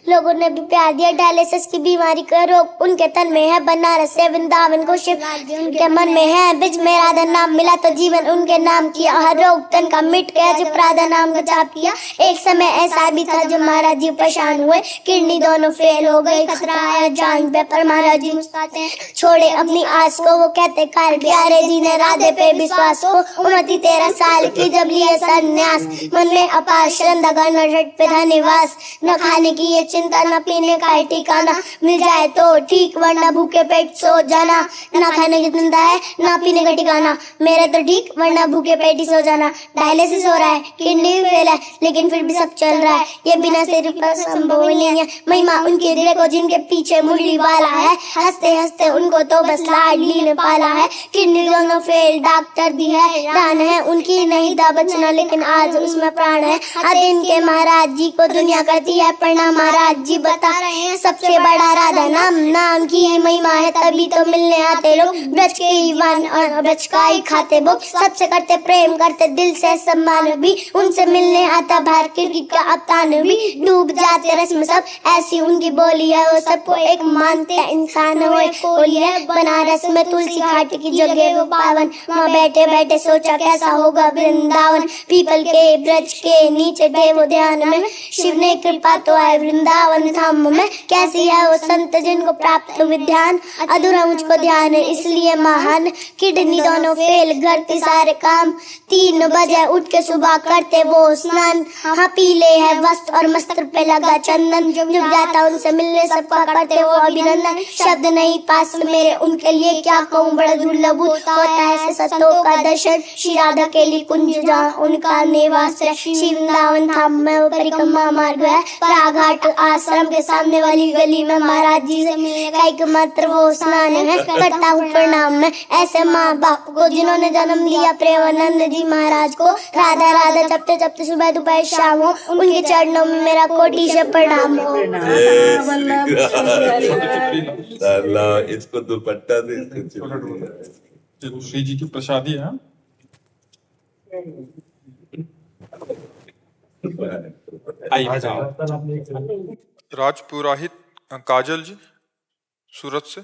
Speaker 9: लोगों ने भी प्यार दिया। डायलिसिस की बीमारी का रोग उनके तन में है, बनारस से वृंदावन को शिव उनके मन में है। बीच में राधा नाम मिला तो जीवन उनके नाम किया, हर रोग तन का मिट गया जब राधा नाम का जाप किया। एक समय ऐसा भी था जब महाराज जी परेशान हुए, किडनी दोनों फेल हो गई, खतरा आया जान पे, पर महाराज जी मुस्कुराते छोड़े अपनी आस को। वो कहते काल प्यारे जी ने राधे पे विश्वास को। उम्र थी 13 साल की जब लिए संन्यास, मन में अपार श्रद्धा करना झट पे था निवास। न खाने की ये चिंता न पीने का है ठिकाना, मिल जाए तो ठीक वरना भूखे पेट सो जाना। ना खाने की चिंता है ना पीने का ठिकाना, मेरे तो ठीक वरना भूखे पेट ही सो जाना। डायलिसिस हो रहा है, किडनी भी फेल है, लेकिन फिर भी सब चल रहा है। ये बिना सिर पर संभव नहीं है, महिमा उनके दिल को जिनके पीछे मुरली वाला है। हंसते हंसते उनको तो बस लाडली ने पाला है। किडनी दोनों फेल डॉक्टर भी है, प्राण है उनकी नहीं दा बचना, लेकिन आज उसमें प्राण है। हर दिन के महाराज जी को दुनिया करती है प्रणाम। महाराज जी बता रहे हैं सबसे बड़ा राधा नाम, नाम की है महिमा है तभी तो मिलने आते लोग। ब्रज के ही वन और ब्रज का ही खाते भोग, सबसे करते प्रेम करते दिल से सम्मान भी, उनसे मिलने आता बाहर खिड़की का अवतान भी। डूब जाते रस में सब ऐसी उनकी बोली है, वो सबको एक मानते हैं इंसान वो एक बोली है। बनारस में तुलसी घाट की जगह वो पावन, वहाँ बैठे बैठे सोचा कैसा होगा वृंदावन। पीपल के ब्रज के नीचे थे वो ध्यान में, शिव ने कृपा तो आए वृंदावन धाम में। कैसी है वो संत जिनको प्राप्त विज्ञान, अधूरा मुझको ध्यान इसलिए महान। किडनी दोनों फेल घर के सारे काम, 3 बजे उठ के सुबह करते वो स्नान। हाँ पीले है वस्त्र और मस्त्र पे लगा चंदन, जब जाता उनसे मिलने सबका करते वो अभिनंदन। शब्द नहीं पास में मेरे उनके लिए क्या कहूँ, बड़ा दुर्लभ होता है सतों का दर्शन। श्री राधा के लिए कुंज जहाँ उनका निवास है, श्री वृंदावन धाम में वो परिक्रमा मार्ग है। पराघाट आश्रम के सामने वाली गली में महाराज जी से मिलने का एकमात्र वो स्नान है। करता हूँ प्रणाम मैं ऐसे माँ बाप को जिन्होंने जन्म दिया प्रेमानंद जी महाराज को। राधा राधा जपते जपते सुबह दोपहर शाम हो, उनके चरणों में मेरा कोटि से प्रणाम हो।
Speaker 2: अल्लाह, इसको दुपट्टा दे।
Speaker 1: श्री जी की प्रसादी है। राजपुरोहित काजल जी सूरत से।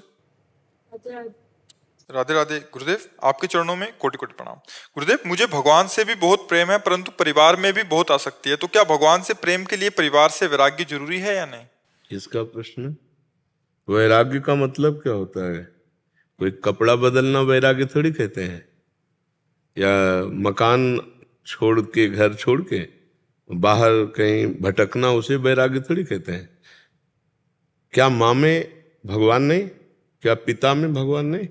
Speaker 1: राधे राधे गुरुदेव, आपके चरणों में कोटि कोटि प्रणाम। गुरुदेव, मुझे भगवान से भी बहुत प्रेम है परंतु परिवार में भी बहुत आसक्ति है, तो क्या भगवान से प्रेम के लिए परिवार से वैराग्य जरूरी है या नहीं?
Speaker 2: इसका प्रश्न, वैराग्य का मतलब क्या होता है? कोई कपड़ा बदलना वैराग्य थोड़ी कहते हैं, या मकान छोड़ के, घर छोड़ के बाहर कहीं भटकना, उसे वैराग्य थोड़ी कहते हैं। क्या माँ में भगवान नहीं? क्या पिता में भगवान नहीं?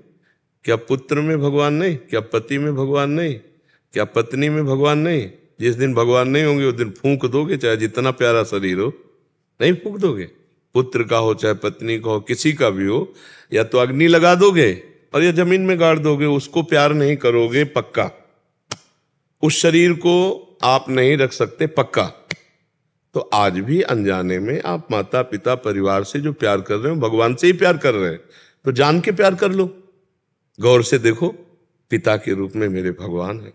Speaker 2: क्या पुत्र में भगवान नहीं? क्या पति में भगवान नहीं? क्या पत्नी में भगवान नहीं? जिस दिन भगवान नहीं होंगे उस दिन फूंक दोगे, चाहे जितना प्यारा शरीर हो, नहीं फूंक दोगे? पुत्र का हो चाहे पत्नी का हो, किसी का भी हो, या तो अग्नि लगा दोगे और या जमीन में गाड़ दोगे, उसको प्यार नहीं करोगे पक्का। उस शरीर को आप नहीं रख सकते पक्का। तो आज भी अनजाने में आप माता पिता परिवार से जो प्यार कर रहे हो, भगवान से ही प्यार कर रहे हैं, तो जान के प्यार कर लो। गौर से देखो, पिता के रूप में मेरे भगवान है,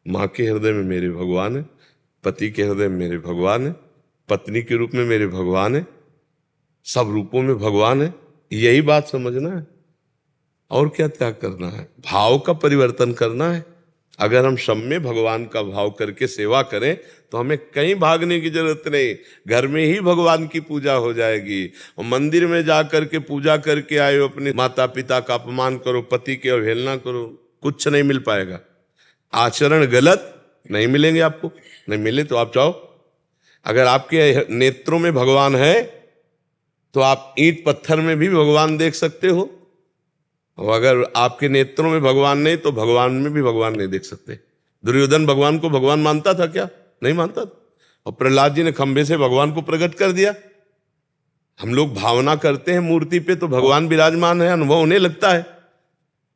Speaker 2: माँ के हृदय में मेरे भगवान है, पति के हृदय में मेरे भगवान है, पत्नी के रूप में मेरे भगवान है, सब रूपों में भगवान है। यही बात समझना है, और क्या त्याग करना है? भाव का परिवर्तन करना है। अगर हम सब में भगवान का भाव करके सेवा करें तो हमें कहीं भागने की जरूरत नहीं, घर में ही भगवान की पूजा हो जाएगी। और मंदिर में जा करके पूजा करके आए हो, अपने माता पिता का अपमान करो, पति की अवहेलना करो, कुछ नहीं मिल पाएगा। आचरण गलत नहीं मिलेंगे आपको, नहीं मिले तो आप चाहो। अगर आपके नेत्रों में भगवान है तो आप ईंट पत्थर में भी भगवान देख सकते हो, और अगर आपके नेत्रों में भगवान नहीं तो भगवान में भी भगवान नहीं देख सकते। दुर्योधन भगवान को भगवान मानता था क्या? नहीं मानता था। और प्रहलाद जी ने खंबे से भगवान को प्रकट कर दिया। हम लोग भावना करते हैं मूर्ति पे तो भगवान विराजमान है, अनुभव होने लगता है।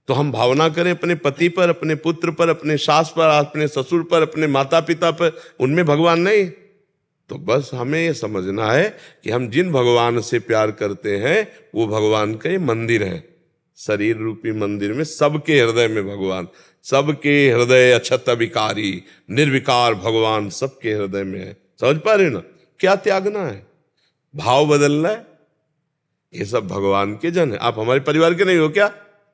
Speaker 2: तो हम भावना करें अपने पति पर, अपने पुत्र पर, अपने सास पर, अपने ससुर पर, अपने माता पिता पर, उनमें भगवान नहीं। तो बस हमें ये समझना है कि हम जिन भगवान से प्यार करते हैं वो भगवान का ये मंदिर है। शरीर रूपी मंदिर में सबके हृदय में भगवान, सबके हृदय अछत विकारी निर्विकार भगवान सबके हृदय में है। समझ पा रहे ना? क्या त्यागना है, भाव बदलना है। ये सब भगवान के जन है। आप हमारे परिवार के नहीं हो क्या?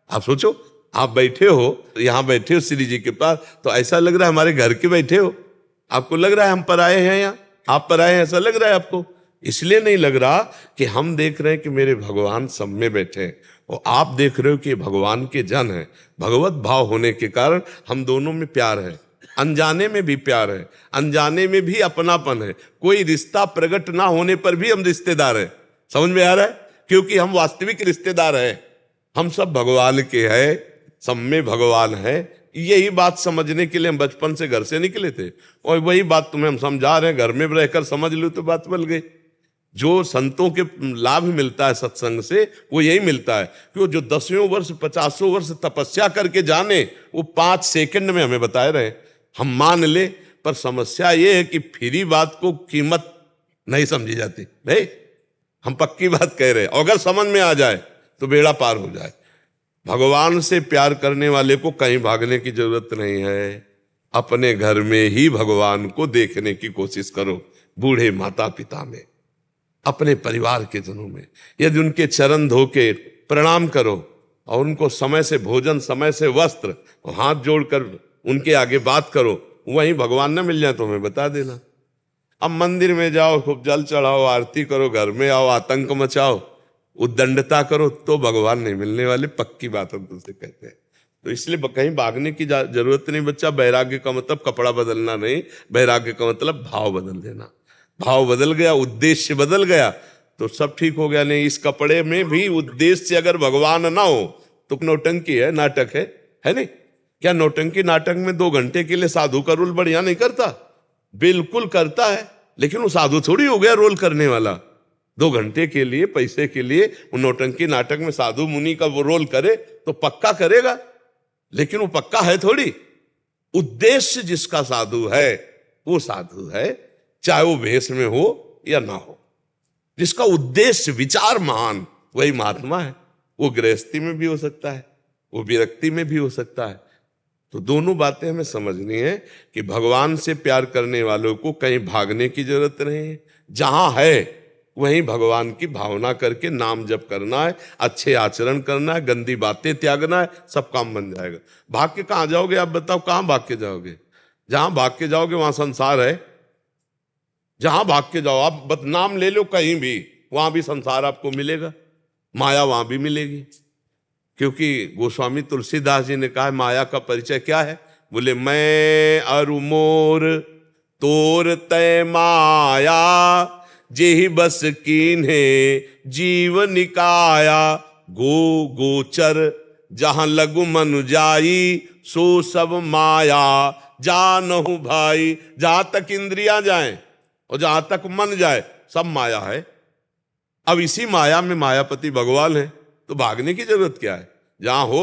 Speaker 2: आप सोचो, आप बैठे हो, यहां बैठे हो श्री जी के पास, तो ऐसा लग रहा है हमारे घर के बैठे हो। आपको लग रहा है हम पराये हैं, यहाँ आप पराये हैं, ऐसा लग रहा है आपको? इसलिए नहीं लग रहा कि हम देख रहे हैं कि मेरे भगवान सब में बैठे हैं, और आप देख रहे हो कि भगवान के जन है। भगवत भाव होने के कारण हम दोनों में प्यार है, अनजाने में भी प्यार है, अनजाने में भी अपनापन है। कोई रिश्ता प्रकट ना होने पर भी हम रिश्तेदार हैं। समझ में आ रहा है? क्योंकि हम वास्तविक रिश्तेदार हैं। हम सब भगवान के हैं, सब में भगवान है। यही बात समझने के लिए हम बचपन से घर से निकले थे, और वही बात तुम्हें हम समझा रहे हैं। घर में रहकर समझ लो तो बात बन गई। जो संतों के लाभ मिलता है सत्संग से, वो यही मिलता है कि वो जो 10वें वर्ष 50 वर्ष तपस्या करके जाने, वो 5 सेकंड में हमें बताए रहे। हम मान ले, पर समस्या ये है कि फ्री बात को कीमत नहीं समझी जाती। नहीं, हम पक्की बात कह रहे हैं, अगर समझ में आ जाए तो बेड़ा पार हो जाए। भगवान से प्यार करने वाले को कहीं भागने की जरूरत नहीं है। अपने घर में ही भगवान को देखने की कोशिश करो, बूढ़े माता पिता में, अपने परिवार के जनों में। यदि उनके चरण धो के प्रणाम करो और उनको समय से भोजन, समय से वस्त्र, और हाथ जोड़कर उनके आगे बात करो, वहीं भगवान न मिल जाए तो हमें बता देना। अब मंदिर में जाओ, खूब जल चढ़ाओ, आरती करो, घर में आओ, आतंक मचाओ, उद्दंडता करो, तो भगवान नहीं मिलने वाले। पक्की बात हम तुमसे कहते हैं। तो इसलिए कहीं भागने की जरूरत नहीं बच्चा। वैराग्य का मतलब कपड़ा बदलना नहीं, वैराग्य का मतलब भाव बदल देना। भाव बदल गया, उद्देश्य बदल गया, तो सब ठीक हो गया। नहीं, इस कपड़े में भी उद्देश्य अगर भगवान ना हो तो नौटंकी है, नाटक है नहीं? क्या नौटंकी नाटक में 2 घंटे के लिए साधु का रोल बढ़िया नहीं करता? बिल्कुल करता है, लेकिन वो साधु थोड़ी हो गया रोल करने वाला। 2 घंटे के लिए, पैसे के लिए वो नौटंकी नाटक में साधु मुनि का वो रोल करे तो पक्का करेगा। लेकिन वो पक्का है थोड़ी। उद्देश्य जिसका साधु है वो साधु है, चाहे वो भेष में हो या ना हो। जिसका उद्देश्य विचार महान, वही महात्मा है। वो गृहस्थी में भी हो सकता है, वो विरक्ति में भी हो सकता है। तो दोनों बातें हमें समझनी है कि भगवान से प्यार करने वालों को कहीं भागने की जरूरत नहीं है। जहां है वहीं भगवान की भावना करके नाम जप करना है, अच्छे आचरण करना है, गंदी बातें त्यागना है, सब काम बन जाएगा। भाग के कहां जाओगे आप बताओ? कहां भाग के जाओगे? जहां भाग के जाओगे वहां संसार है। जहां भाग के जाओ आप, बदनाम ले लो कहीं भी, वहां भी संसार आपको मिलेगा, माया वहां भी मिलेगी। क्योंकि गोस्वामी तुलसीदास जी ने कहा माया का परिचय क्या है? बोले मैं अरु मोर तोर तय माया, जेहि बस कीन्हे जीव निकाया। गो गोचर जहां लगु मनु जाई, सो सब माया जानहु भाई। जहां तक इंद्रियां जाएं और जहां तक मन जाए सब माया है। अब इसी माया में मायापति भगवान है, तो भागने की जरूरत क्या है? जहां हो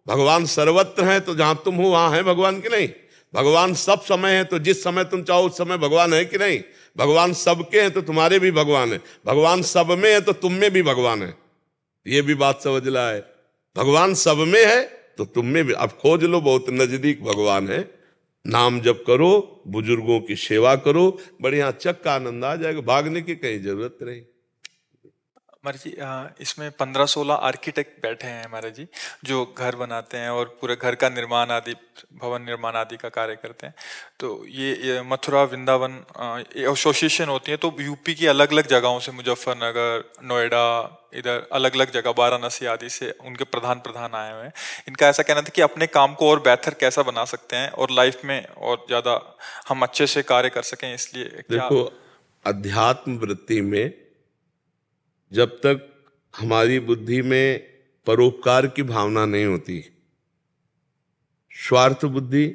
Speaker 2: भगवान सर्वत्र है, तो जहां तुम हो वहां है भगवान की नहीं? भगवान सब समय है, तो जिस समय तुम चाहो उस समय भगवान है कि नहीं? भगवान सबके हैं तो तुम्हारे भी भगवान है। भगवान सब में है तो तुम में भी भगवान है। ये भी बात समझ ला है। भगवान सब में है तो तुम में भी। अब खोज लो, बहुत नजदीक भगवान है। नाम जप करो, बुजुर्गों की सेवा करो, बढ़िया चक का आनंद आ जाएगा। भागने की कहीं जरूरत नहीं।
Speaker 1: महाराज जी इसमें 15-16 आर्किटेक्ट बैठे हैं महाराज जी, जो घर बनाते हैं और पूरे घर का निर्माण आदि, भवन निर्माण आदि का कार्य करते हैं। तो ये मथुरा वृंदावन एसोसिएशन होती है, तो यूपी की अलग अलग जगहों से, मुजफ्फरनगर, नोएडा, इधर अलग अलग जगह वाराणसी आदि से उनके प्रधान आए हुए हैं। इनका ऐसा कहना था कि अपने काम को और बेहतर कैसा बना सकते हैं और लाइफ में और ज्यादा हम अच्छे से कार्य कर सकें, इसलिए
Speaker 2: देखो, अध्यात्म वृत्ति में जब तक हमारी बुद्धि में परोपकार की भावना नहीं होती, स्वार्थ बुद्धि,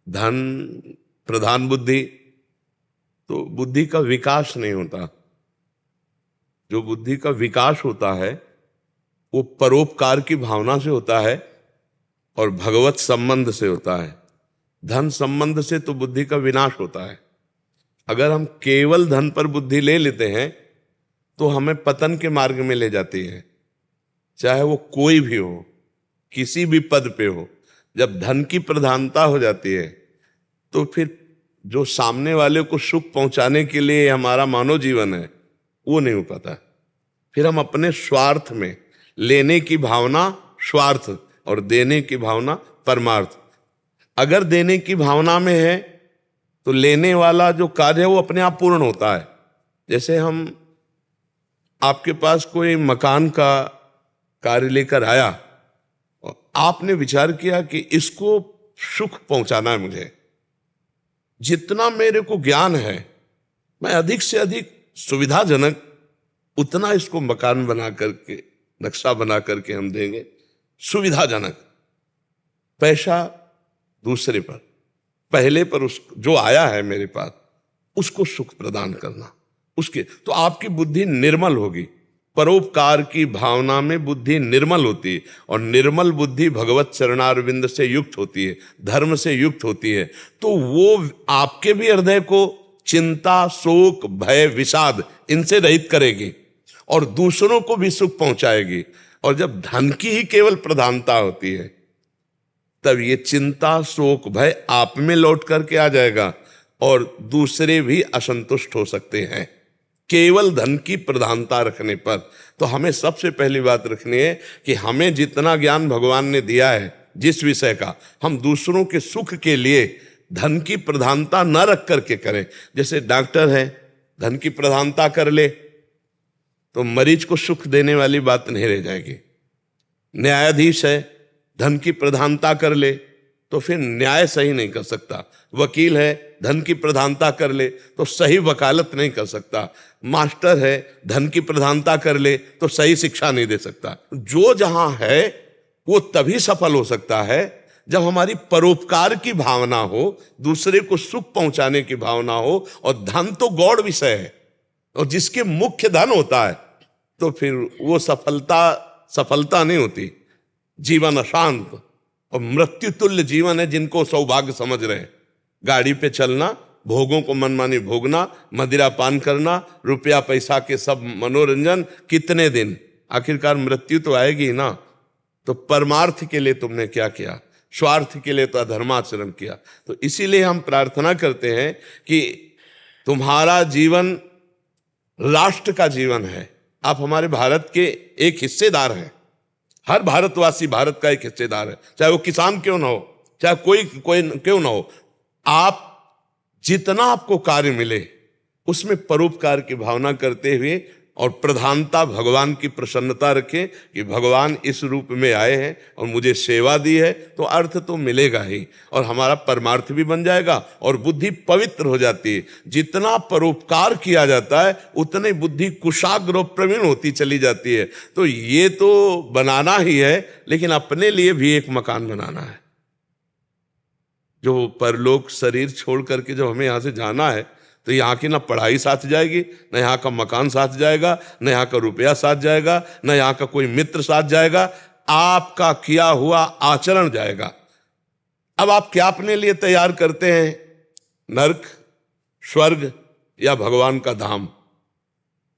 Speaker 2: धन प्रधान बुद्धि, तो बुद्धि का विकास नहीं होता। जो बुद्धि का विकास होता है वो परोपकार की भावना से होता है और भगवत संबंध से होता है। धन संबंध से तो बुद्धि का विनाश होता है। अगर हम केवल धन पर बुद्धि ले लेते हैं तो हमें पतन के मार्ग में ले जाती है, चाहे वो कोई भी हो, किसी भी पद पे हो। जब धन की प्रधानता हो जाती है तो फिर जो सामने वाले को सुख पहुंचाने के लिए हमारा मानव जीवन है वो नहीं हो पाता। फिर हम अपने स्वार्थ में, लेने की भावना स्वार्थ और देने की भावना परमार्थ। अगर देने की भावना में है तो लेने वाला जो कार्य है वो अपने आप पूर्ण होता है। जैसे हम आपके पास कोई मकान का कार्य लेकर आया और आपने विचार किया कि इसको सुख पहुंचाना है मुझे, जितना मेरे को ज्ञान है मैं अधिक से अधिक सुविधाजनक उतना इसको मकान बना करके, नक्शा बना करके हम देंगे, सुविधाजनक। पैसा दूसरे पर, पहले पर उस जो आया है मेरे पास उसको सुख प्रदान करना, उसके तो आपकी बुद्धि निर्मल होगी। परोपकार की भावना में बुद्धि निर्मल होती है और निर्मल बुद्धि भगवत चरणारविंद से युक्त होती है, धर्म से युक्त होती है। तो वो आपके भी हृदय को चिंता, शोक, भय, विषाद इनसे रहित करेगी और दूसरों को भी सुख पहुंचाएगी। और जब धन की ही केवल प्रधानता होती है तब ये चिंता, शोक, भय आप में लौट करके आ जाएगा और दूसरे भी असंतुष्ट हो सकते हैं केवल धन की प्रधानता रखने पर। तो हमें सबसे पहली बात रखनी है कि हमें जितना ज्ञान भगवान ने दिया है जिस विषय का, हम दूसरों के सुख के लिए धन की प्रधानता न रख करके करें। जैसे डॉक्टर है, धन की प्रधानता कर ले तो मरीज को सुख देने वाली बात नहीं रह जाएगी। न्यायाधीश है, धन की प्रधानता कर ले तो फिर न्याय सही नहीं कर सकता। वकील है, धन की प्रधानता कर ले तो सही वकालत नहीं कर सकता। मास्टर है, धन की प्रधानता कर ले तो सही शिक्षा नहीं दे सकता। जो जहां है वो तभी सफल हो सकता है जब हमारी परोपकार की भावना हो, दूसरे को सुख पहुंचाने की भावना हो। और धन तो गौड़ विषय है और जिसके मुख्य धन होता है तो फिर वो सफलता नहीं होती, जीवन अशांत, और मृत्यु तुल्य जीवन है जिनको सौभाग्य समझ रहे हैं। गाड़ी पे चलना, भोगों को मनमानी भोगना, मदिरा पान करना, रुपया पैसा के सब मनोरंजन, कितने दिन, आखिरकार मृत्यु तो आएगी ना। तो परमार्थ के लिए तुमने क्या किया, स्वार्थ के लिए तो अधर्माचरण किया। तो इसीलिए हम प्रार्थना करते हैं कि तुम्हारा जीवन राष्ट्र का जीवन है, आप हमारे भारत के एक हिस्सेदार हैं। हर भारतवासी भारत का एक हिस्सेदार है, चाहे वो किसान क्यों ना हो, चाहे कोई क्यों ना हो। आप जितना आपको कार्य मिले उसमें परोपकार की भावना करते हुए और प्रधानता भगवान की प्रसन्नता रखें कि भगवान इस रूप में आए हैं और मुझे सेवा दी है, तो अर्थ तो मिलेगा ही और हमारा परमार्थ भी बन जाएगा और बुद्धि पवित्र हो जाती है। जितना परोपकार किया जाता है उतनी बुद्धि कुशाग्र और प्रवीण होती चली जाती है। तो ये तो बनाना ही है, लेकिन अपने लिए भी एक मकान बनाना है। जो परलोक शरीर छोड़ करके जब हमें यहाँ से जाना है तो यहाँ की ना पढ़ाई साथ जाएगी, ना यहाँ का मकान साथ जाएगा, ना यहाँ का रुपया साथ जाएगा, ना यहाँ का कोई मित्र साथ जाएगा, आपका किया हुआ आचरण जाएगा। अब आप क्या अपने लिए तैयार करते हैं, नरक, स्वर्ग या भगवान का धाम?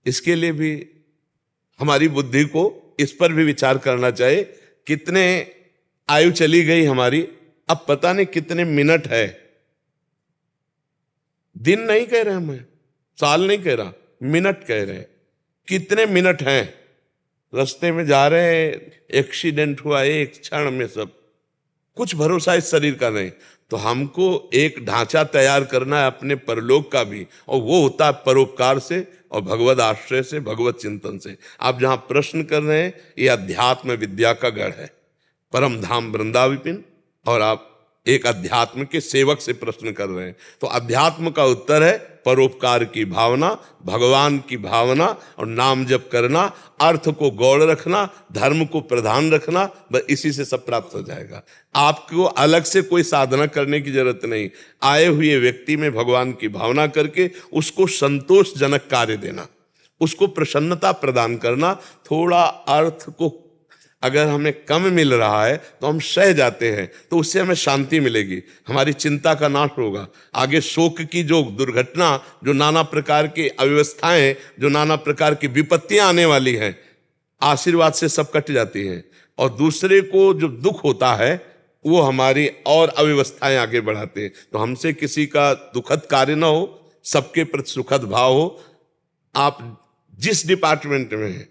Speaker 2: इसके लिए भी हमारी बुद्धि को इस पर भी विचार करना चाहिए। कितने आयु चली गई हमारी, अब पता नहीं कितने मिनट है। दिन नहीं कह रहे मैं, साल नहीं कह रहा, मिनट कह रहे हैं। कितने मिनट हैं, रास्ते में जा रहे हैं, एक्सीडेंट हुआ एक क्षण में, सब कुछ भरोसा इस शरीर का नहीं। तो हमको एक ढांचा तैयार करना है अपने परलोक का भी, और वो होता है परोपकार से और भगवद आश्रय से, भगवत चिंतन से। आप जहां प्रश्न कर रहे हैं ये अध्यात्म विद्या का गढ़ है, परम धाम वृंदाविपिन, और आप एक अध्यात्म के सेवक से प्रश्न कर रहे हैं। तो अध्यात्म का उत्तर है परोपकार की भावना, भगवान की भावना और नाम जप करना, अर्थ को गौड़ रखना, धर्म को प्रधान रखना, बस इसी से सब प्राप्त हो जाएगा। आपको अलग से कोई साधना करने की जरूरत नहीं। आए हुए व्यक्ति में भगवान की भावना करके उसको संतोषजनक कार्य देना, उसको प्रसन्नता प्रदान करना। थोड़ा अर्थ को अगर हमें कम मिल रहा है तो हम सह जाते हैं, तो उससे हमें शांति मिलेगी, हमारी चिंता का नाश होगा। आगे शोक की जो दुर्घटना, जो नाना प्रकार की अव्यवस्थाएं, जो नाना प्रकार की विपत्तियां आने वाली हैं, आशीर्वाद से सब कट जाती हैं। और दूसरे को जो दुख होता है वो हमारी और अव्यवस्थाएं आगे बढ़ाते हैं। तो हमसे किसी का दुखद कार्य ना हो, सबके प्रति सुखद भाव हो। आप जिस डिपार्टमेंट में हैं,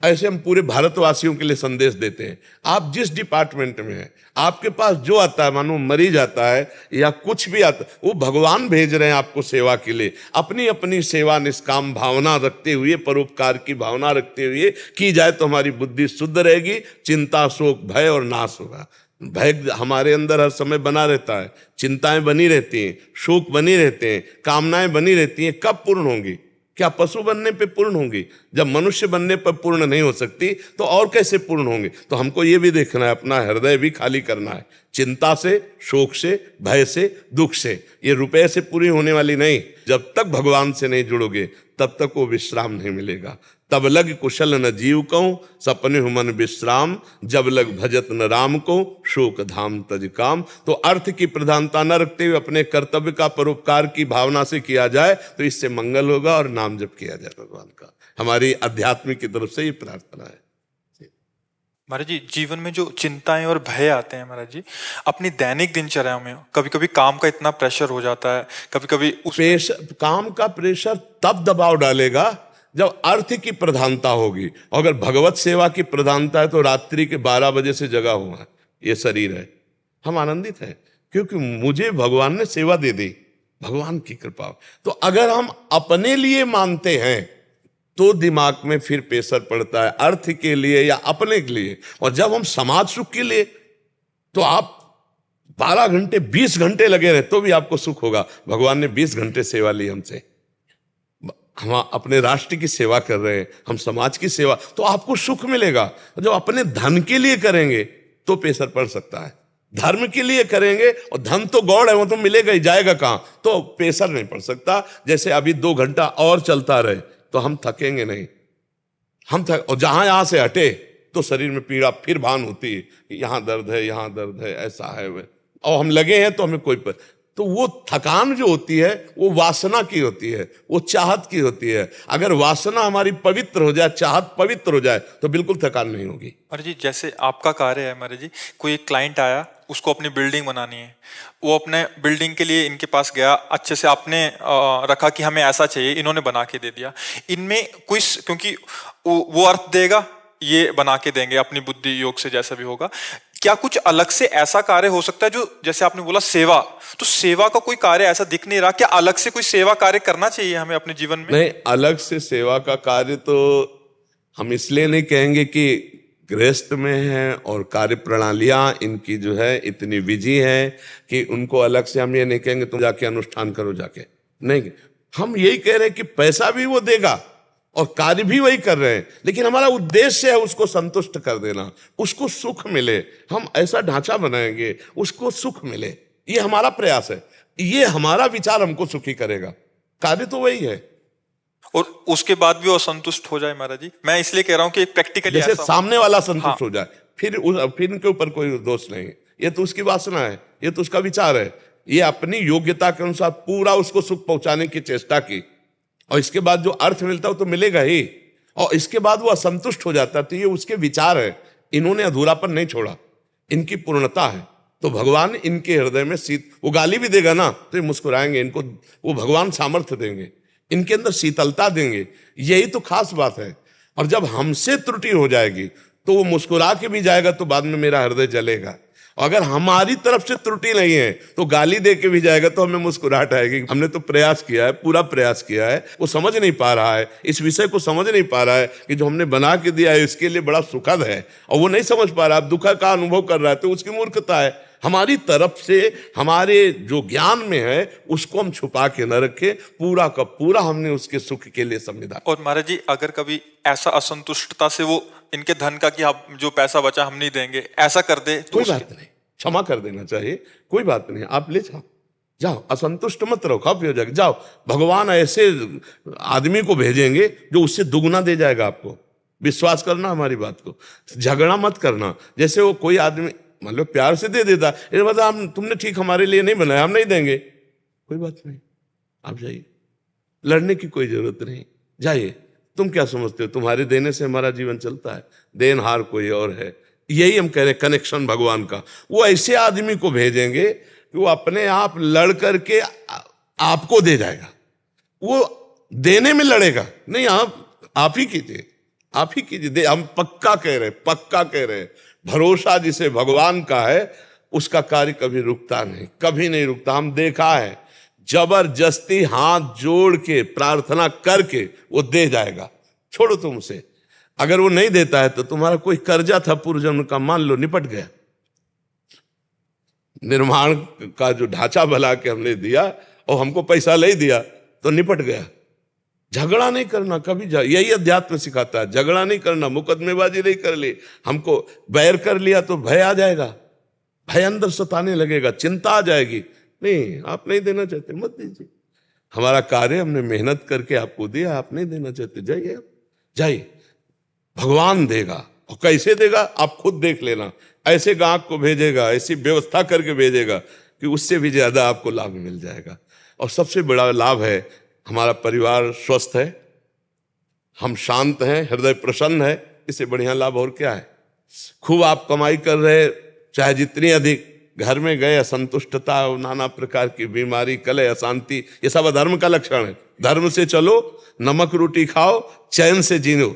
Speaker 2: ऐसे हम पूरे भारतवासियों के लिए संदेश देते हैं। आप जिस डिपार्टमेंट में हैं, आपके पास जो आता है, मानो मरीज आता है या कुछ भी आता है, वो भगवान भेज रहे हैं आपको सेवा के लिए। अपनी अपनी सेवा निष्काम भावना रखते हुए, परोपकार की भावना रखते हुए की जाए तो हमारी बुद्धि शुद्ध रहेगी। चिंता, शोक, भय और नाश होगा। भय हमारे अंदर हर समय बना रहता है, चिंताएं बनी रहती हैं, शोक बनी रहते हैं, कामनाएं बनी रहती हैं। कब पूर्ण होंगी? क्या पशु बनने पे पूर्ण होंगी? जब मनुष्य बनने पर पूर्ण नहीं हो सकती तो और कैसे पूर्ण होंगे? तो हमको ये भी देखना है, अपना हृदय भी खाली करना है, चिंता से, शोक से, भय से, दुख से। ये रुपए से पूरी होने वाली नहीं। जब तक भगवान से नहीं जुड़ोगे तब तक वो विश्राम नहीं मिलेगा। तब लग कुशल न जीव कहूं, सपने हो मन विश्राम, जब लग भजत न राम को, शोक धाम तज काम। तो अर्थ की प्रधानता न रखते हुए अपने कर्तव्य का परोपकार की भावना से किया जाए तो इससे मंगल होगा और नाम जप किया जाए भगवान का। हमारी आध्यात्मिक की तरफ से ये प्रार्थना है।
Speaker 1: महाराज जी, जीवन में जो चिंताएं और भय आते हैं महाराज जी, अपनी दैनिक दिनचर्या में कभी कभी काम का इतना प्रेशर हो जाता है, कभी कभी
Speaker 2: काम का प्रेशर तब दबाव डालेगा जब अर्थ की प्रधानता होगी। अगर भगवत सेवा की प्रधानता है तो रात्रि के 12 बजे से जगा हुआ है ये शरीर है, हम आनंदित हैं क्योंकि मुझे भगवान ने सेवा दे दी, भगवान की कृपा। तो अगर हम अपने लिए मानते हैं तो दिमाग में फिर प्रेशर पड़ता है, अर्थ के लिए या अपने के लिए। और जब हम समाज सुख के लिए, तो आप 12 घंटे 20 घंटे लगे रहे तो भी आपको सुख होगा। भगवान ने 20 घंटे सेवा ली हमसे, हम अपने राष्ट्र की सेवा कर रहे हैं, हम समाज की सेवा, तो आपको सुख मिलेगा। जब अपने धन के लिए करेंगे तो प्रेशर पड़ सकता है, धर्म के लिए करेंगे और धन तो गौड़ है, वो तो मिलेगा ही, जाएगा कहां, तो प्रेशर नहीं पड़ सकता। जैसे अभी 2 घंटा और चलता रहे तो हम थकेंगे नहीं, और जहां यहां से हटे तो शरीर में पीड़ा फिर भान होती है कि यहाँ दर्द है, यहाँ दर्द है, ऐसा है वह, और हम लगे हैं तो हमें कोई तो वो थकान जो होती है वो वासना की होती है, वो चाहत की होती है। अगर वासना हमारी पवित्र हो जाए, चाहत पवित्र हो जाए, तो बिल्कुल थकान नहीं होगी।
Speaker 1: महाराज जी, जैसे आपका कार्य है महाराज जी, कोई एक क्लाइंट आया, उसको अपनी बिल्डिंग बनानी है, वो अपने बिल्डिंग के लिए इनके पास गया, अच्छे से आपने रखा कि हमें ऐसा चाहिए, इन्होंने बना के दे दिया। इनमें कोई, क्योंकि वो अर्थ देगा, ये बना के देंगे अपनी बुद्धि योग से, जैसा भी होगा, क्या कुछ अलग से ऐसा कार्य हो सकता है जो, जैसे आपने बोला सेवा, तो सेवा का कोई कार्य ऐसा दिख नहीं रहा, क्या अलग से कोई सेवा कार्य करना चाहिए हमें अपने जीवन में?
Speaker 2: नहीं, अलग से सेवा का कार्य तो हम इसलिए नहीं कहेंगे कि गृहस्थ में है और कार्य प्रणालियां इनकी जो है इतनी विधि है कि उनको अलग से हम ये नहीं कहेंगे तुम जाके अनुष्ठान करो जाके, नहीं, हम यही कह रहे हैं कि पैसा भी वो देगा और कार्य भी वही कर रहे हैं, लेकिन हमारा उद्देश्य है उसको संतुष्ट कर देना, उसको सुख मिले। हम ऐसा ढांचा बनाएंगे उसको सुख मिले, ये हमारा प्रयास है, ये हमारा विचार हमको सुखी करेगा। कार्य तो वही है।
Speaker 1: और उसके बाद भी वो संतुष्ट हो जाए महाराज जी, मैं इसलिए कह रहा हूं कि प्रैक्टिकली
Speaker 2: जैसे सामने वाला संतुष्ट हो जाए, फिर इनके ऊपर कोई दोष नहीं है, ये तो उसकी वासना है, ये तो उसका विचार है, ये अपनी योग्यता के अनुसार पूरा उसको सुख पहुंचाने की चेष्टा की, और इसके बाद जो अर्थ मिलता है वो तो मिलेगा ही, और इसके बाद वो असंतुष्ट हो जाता है, तो ये उसके विचार है, इन्होंने अधूरापन नहीं छोड़ा, इनकी पूर्णता है। तो भगवान इनके हृदय में वो गाली भी देगा ना तो ये मुस्कुराएंगे, इनको वो भगवान सामर्थ्य देंगे, इनके अंदर शीतलता देंगे, यही तो खास बात है। और जब हमसे त्रुटि हो जाएगी तो वो मुस्कुरा के भी जाएगा, तो बाद में मेरा हृदय जलेगा। अगर हमारी तरफ से त्रुटि नहीं है तो गाली दे के भी जाएगा तो हमें मुस्कुराहट आएगी। हमने तो प्रयास किया है, पूरा प्रयास किया है, वो समझ नहीं पा रहा है, इस विषय को समझ नहीं पा रहा है कि जो हमने बना के दिया है इसके लिए बड़ा सुखद है, और वो नहीं समझ पा रहा है, दुख का अनुभव कर रहा है, तो उसकी मूर्खता है। हमारी तरफ से हमारे जो ज्ञान में है उसको हम छुपा के न रखें, पूरा का पूरा हमने उसके सुख के लिए संविधान।
Speaker 1: और महाराज जी, अगर कभी ऐसा असंतुष्टता से वो इनके धन का कि आप जो पैसा बचा हम नहीं देंगे, ऐसा कर दे तो
Speaker 2: कोई बात नहीं, क्षमा कर देना चाहिए, कोई बात नहीं, आप ले जाओ, असंतुष्ट मत रहो, खाओ पियो जाके जाओ। भगवान ऐसे आदमी को भेजेंगे जो उससे दुगना दे जाएगा आपको, विश्वास करना हमारी बात को, झगड़ा मत करना। जैसे वो कोई आदमी मान लो प्यार से दे देता, ये मतलब हम तुमने ठीक हमारे लिए नहीं बनाया, हम नहीं देंगे, कोई बात नहीं, आप जाइए, लड़ने की कोई जरूरत नहीं, जाइए। तुम क्या समझते हो तुम्हारे देने से हमारा जीवन चलता है? देनहार कोई और है। यही हम कह रहे हैं, कनेक्शन भगवान का। वो ऐसे आदमी को भेजेंगे कि वो अपने आप लड़ करके आपको दे जाएगा, वो देने में लड़ेगा नहीं, आप ही कीजिए, आप ही कीजिए। हम पक्का कह रहे हैं, भरोसा जिसे भगवान का है उसका कार्य कभी रुकता नहीं, कभी नहीं रुकता। हम देखा है, जबरदस्ती हाथ जोड़ के प्रार्थना करके वो दे जाएगा, छोड़ो तुमसे। अगर वो नहीं देता है तो तुम्हारा कोई कर्जा था पूर्व जन्म का, मान लो निपट गया। निर्माण का जो ढांचा बना के हमने दिया और हमको पैसा ले दिया तो निपट गया। झगड़ा नहीं करना कभी, यही अध्यात्म सिखाता है, झगड़ा नहीं करना, मुकदमेबाजी नहीं कर ली। हमको बैर कर लिया तो भय आ जाएगा, भय अंदर सताने लगेगा, चिंता आ जाएगी। नहीं, आप नहीं देना चाहते मत दीजिए, हमारा कार्य हमने मेहनत करके आपको दिया, आप नहीं देना चाहते जाइए, भगवान देगा। और कैसे देगा आप खुद देख लेना, ऐसे गाहक को भेजेगा, ऐसी व्यवस्था करके भेजेगा कि उससे भी ज्यादा आपको लाभ मिल जाएगा। और सबसे बड़ा लाभ है हमारा परिवार स्वस्थ है, हम शांत हैं, हृदय प्रसन्न है, इससे बढ़िया लाभ और क्या है? खूब आप कमाई कर रहे, चाहे जितनी अधिक, घर में गए असंतुष्टता, नाना प्रकार की बीमारी, कलह, अशांति, ये सब अधर्म का लक्षण है। धर्म से चलो, नमक रोटी खाओ, चैन से जियो।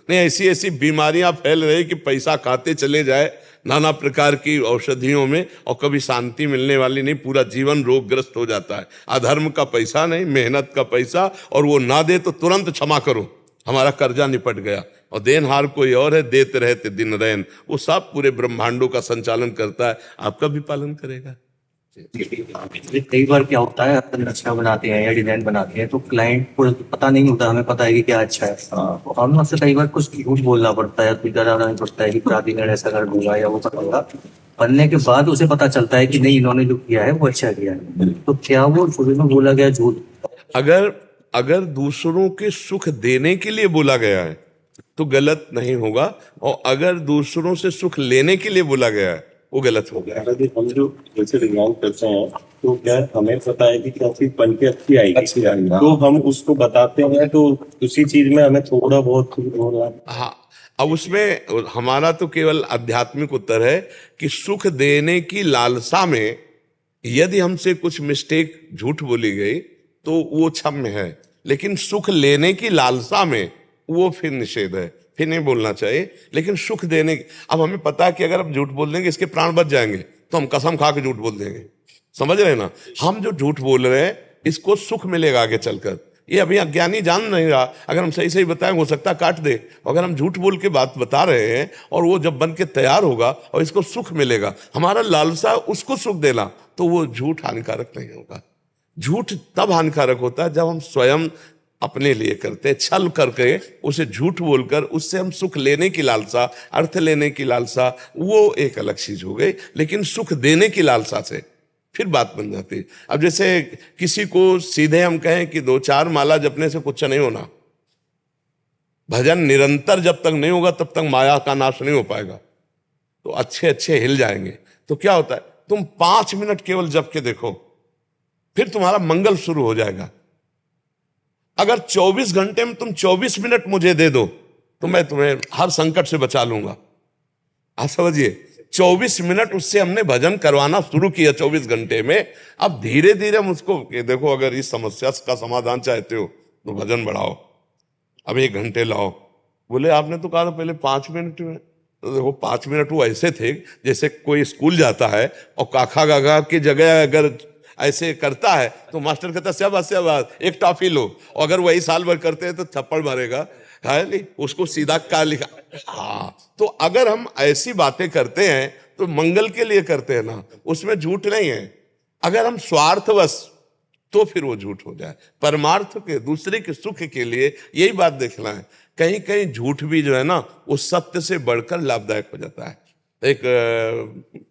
Speaker 2: नहीं, ऐसी बीमारियां फैल रही कि पैसा खाते चले जाए नाना प्रकार की औषधियों में, और कभी शांति मिलने वाली नहीं, पूरा जीवन रोगग्रस्त हो जाता है। अधर्म का पैसा नहीं, मेहनत का पैसा, और वो ना दे तो तुरंत क्षमा करो, हमारा कर्जा निपट गया। और देनहार कोई और है, देते रहते दिन रैन, वो सब पूरे ब्रह्मांडों का संचालन करता है, आपका भी पालन करेगा।
Speaker 3: कई बार क्या होता है, अपन नक्शा बनाते हैं या डिजाइन बनाते हैं तो क्लाइंट को पता नहीं होता, हमें पता है कि क्या अच्छा है, तो हम से कई बार कुछ झूठ बोलना पड़ता है, कुछ डराना पड़ता है कि प्राधिकरण ऐसा कर दूंगा या वो करूंगा। बनने के बाद उसे पता चलता है कि नहीं, इन्होंने जो किया है वो अच्छा किया है, तो क्या वो शुरू में बोला गया झूठ?
Speaker 2: अगर दूसरों के सुख देने के लिए बोला गया है तो गलत नहीं होगा, और अगर दूसरों से सुख लेने के लिए बोला गया है वो गलत हो गया।
Speaker 10: हम जो जैसे विज्ञान करते हैं तो क्या हमें पता है कि क्या चीज बन के अच्छी आएगी, तो हम उसको बताते हैं, तो उसी चीज में हमें थोड़ा बहुत हो रहा है।
Speaker 2: हाँ, अब उसमें हमारा तो केवल आध्यात्मिक उत्तर है कि सुख देने की लालसा में यदि हमसे कुछ मिस्टेक झूठ बोली गई तो वो क्षम्य है, लेकिन सुख लेने की लालसा में वो फिर निषेध है, फिर नहीं बोलना चाहिए। लेकिन सुख देने अब हमें पता है कि अगर हम झूठ बोल देंगे इसके प्राण बच जाएंगे, तो हम कसम खा के झूठ बोल देंगे। समझ रहे हैं ना, हम जो झूठ बोल रहे हैं इसको सुख मिलेगा आगे चलकर। ये अभी अज्ञानी जान नहीं रहा, अगर हम सही सही बताएं हो सकता है काट दे। अगर हम झूठ बोल के बात बता रहे हैं और वो जब बन के तैयार होगा और इसको सुख मिलेगा, हमारा लालसा उसको सुख देना, तो वो झूठ हानिकारक नहीं होगा। झूठ तब हानिकारक होता है जब हम स्वयं अपने लिए करते हैं, छल करके उसे झूठ बोलकर उससे हम सुख लेने की लालसा, अर्थ लेने की लालसा, वो एक अलग चीज हो गई। लेकिन सुख देने की लालसा से फिर बात बन जाती है। अब जैसे किसी को सीधे हम कहें कि 2-4 माला जपने से कुछ नहीं होना, भजन निरंतर जब तक नहीं होगा तब तक माया का नाश नहीं हो पाएगा, तो अच्छे अच्छे हिल जाएंगे। तो क्या होता है, तुम 5 मिनट केवल जप के देखो, फिर तुम्हारा मंगल शुरू हो जाएगा। अगर 24 घंटे में तुम 24 मिनट मुझे दे दो तो मैं तुम्हें हर संकट से बचा लूंगा। आप समझिए, 24 मिनट उससे हमने भजन करवाना शुरू किया 24 घंटे में। अब धीरे धीरे हम उसको देखो, अगर इस समस्या का समाधान चाहते हो तो भजन बढ़ाओ, अब 1 घंटे लाओ। बोले आपने तो कहा था पहले 5 मिनट में, तो देखो 5 मिनट वो ऐसे थे जैसे कोई स्कूल जाता है और काखा गागा की जगह अगर ऐसे करता है तो मास्टर कहता शाबाश एक टॉफी लो, और अगर वही साल भर करते हैं तो थप्पड़ मारेगा, है नहीं, उसको सीधा का लिखा। हाँ, तो अगर हम ऐसी बातें करते हैं तो मंगल के लिए करते हैं ना, उसमें झूठ नहीं है। अगर हम स्वार्थवश, तो फिर वो झूठ हो जाए। परमार्थ के, दूसरे के सुख के लिए यही बात देखना है। कहीं कहीं झूठ भी जो है ना वो सत्य से बढ़कर लाभदायक हो जाता है। एक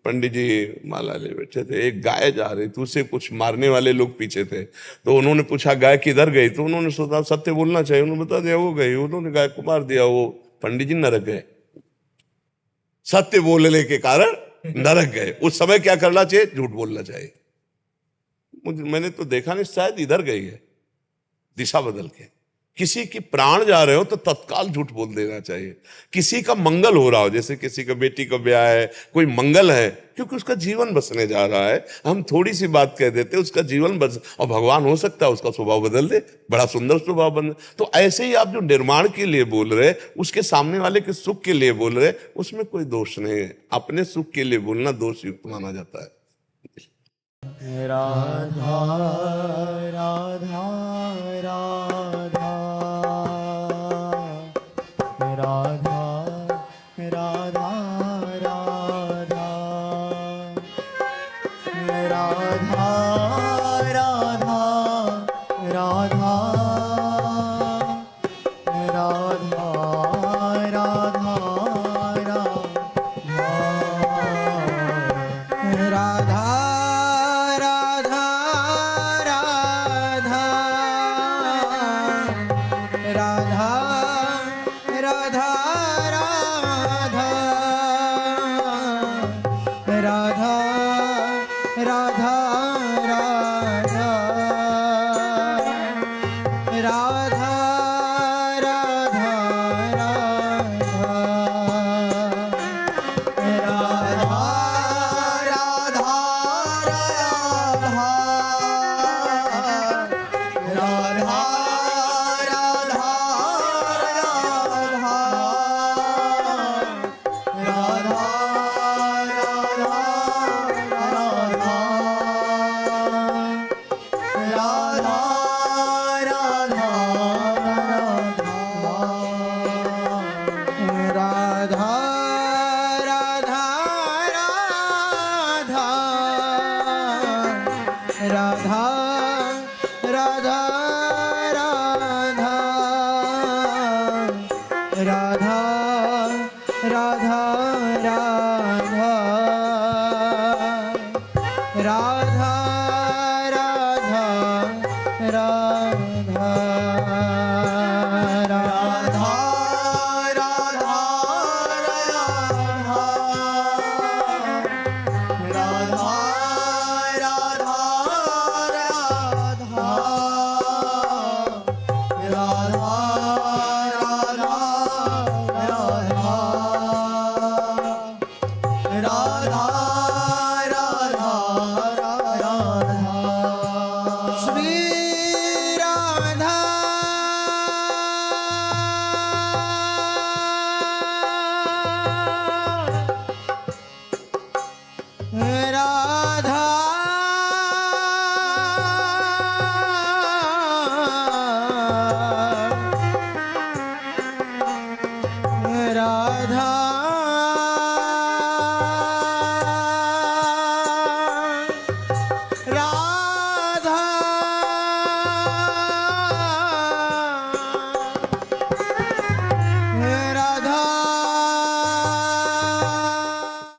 Speaker 2: पंडित जी माला ले बैठे थे, एक गाय जा रही थी, उसे कुछ मारने वाले लोग पीछे थे, तो उन्होंने पूछा गाय किधर गई, तो उन्होंने सोचा सत्य बोलना चाहिए, उन्होंने बता दिया वो गई, उन्होंने गाय को मार दिया, वो पंडित जी नरक गए। सत्य बोलने के कारण नरक गए। उस समय क्या करना चाहिए, झूठ बोलना चाहिए। मैंने तो देखा नहीं, शायद इधर गई है दिशा बदल के। किसी की प्राण जा रहे हो तो तत्काल झूठ बोल देना चाहिए। किसी का मंगल हो रहा हो, जैसे किसी का बेटी का ब्याह है, कोई मंगल है, क्योंकि उसका जीवन बसने जा रहा है, हम थोड़ी सी बात कह देते उसका जीवन बस, और भगवान हो सकता है उसका स्वभाव बदल दे, बड़ा सुंदर स्वभाव बन। तो ऐसे ही आप जो निर्माण के लिए बोल रहे, उसके सामने वाले के सुख के लिए बोल रहे, उसमें कोई दोष नहीं है। अपने सुख के लिए बोलना दोष युक्त माना जाता है।
Speaker 11: राधा राधा राधा राधा राधा राधा राधा राधा राधा
Speaker 12: राधा राधा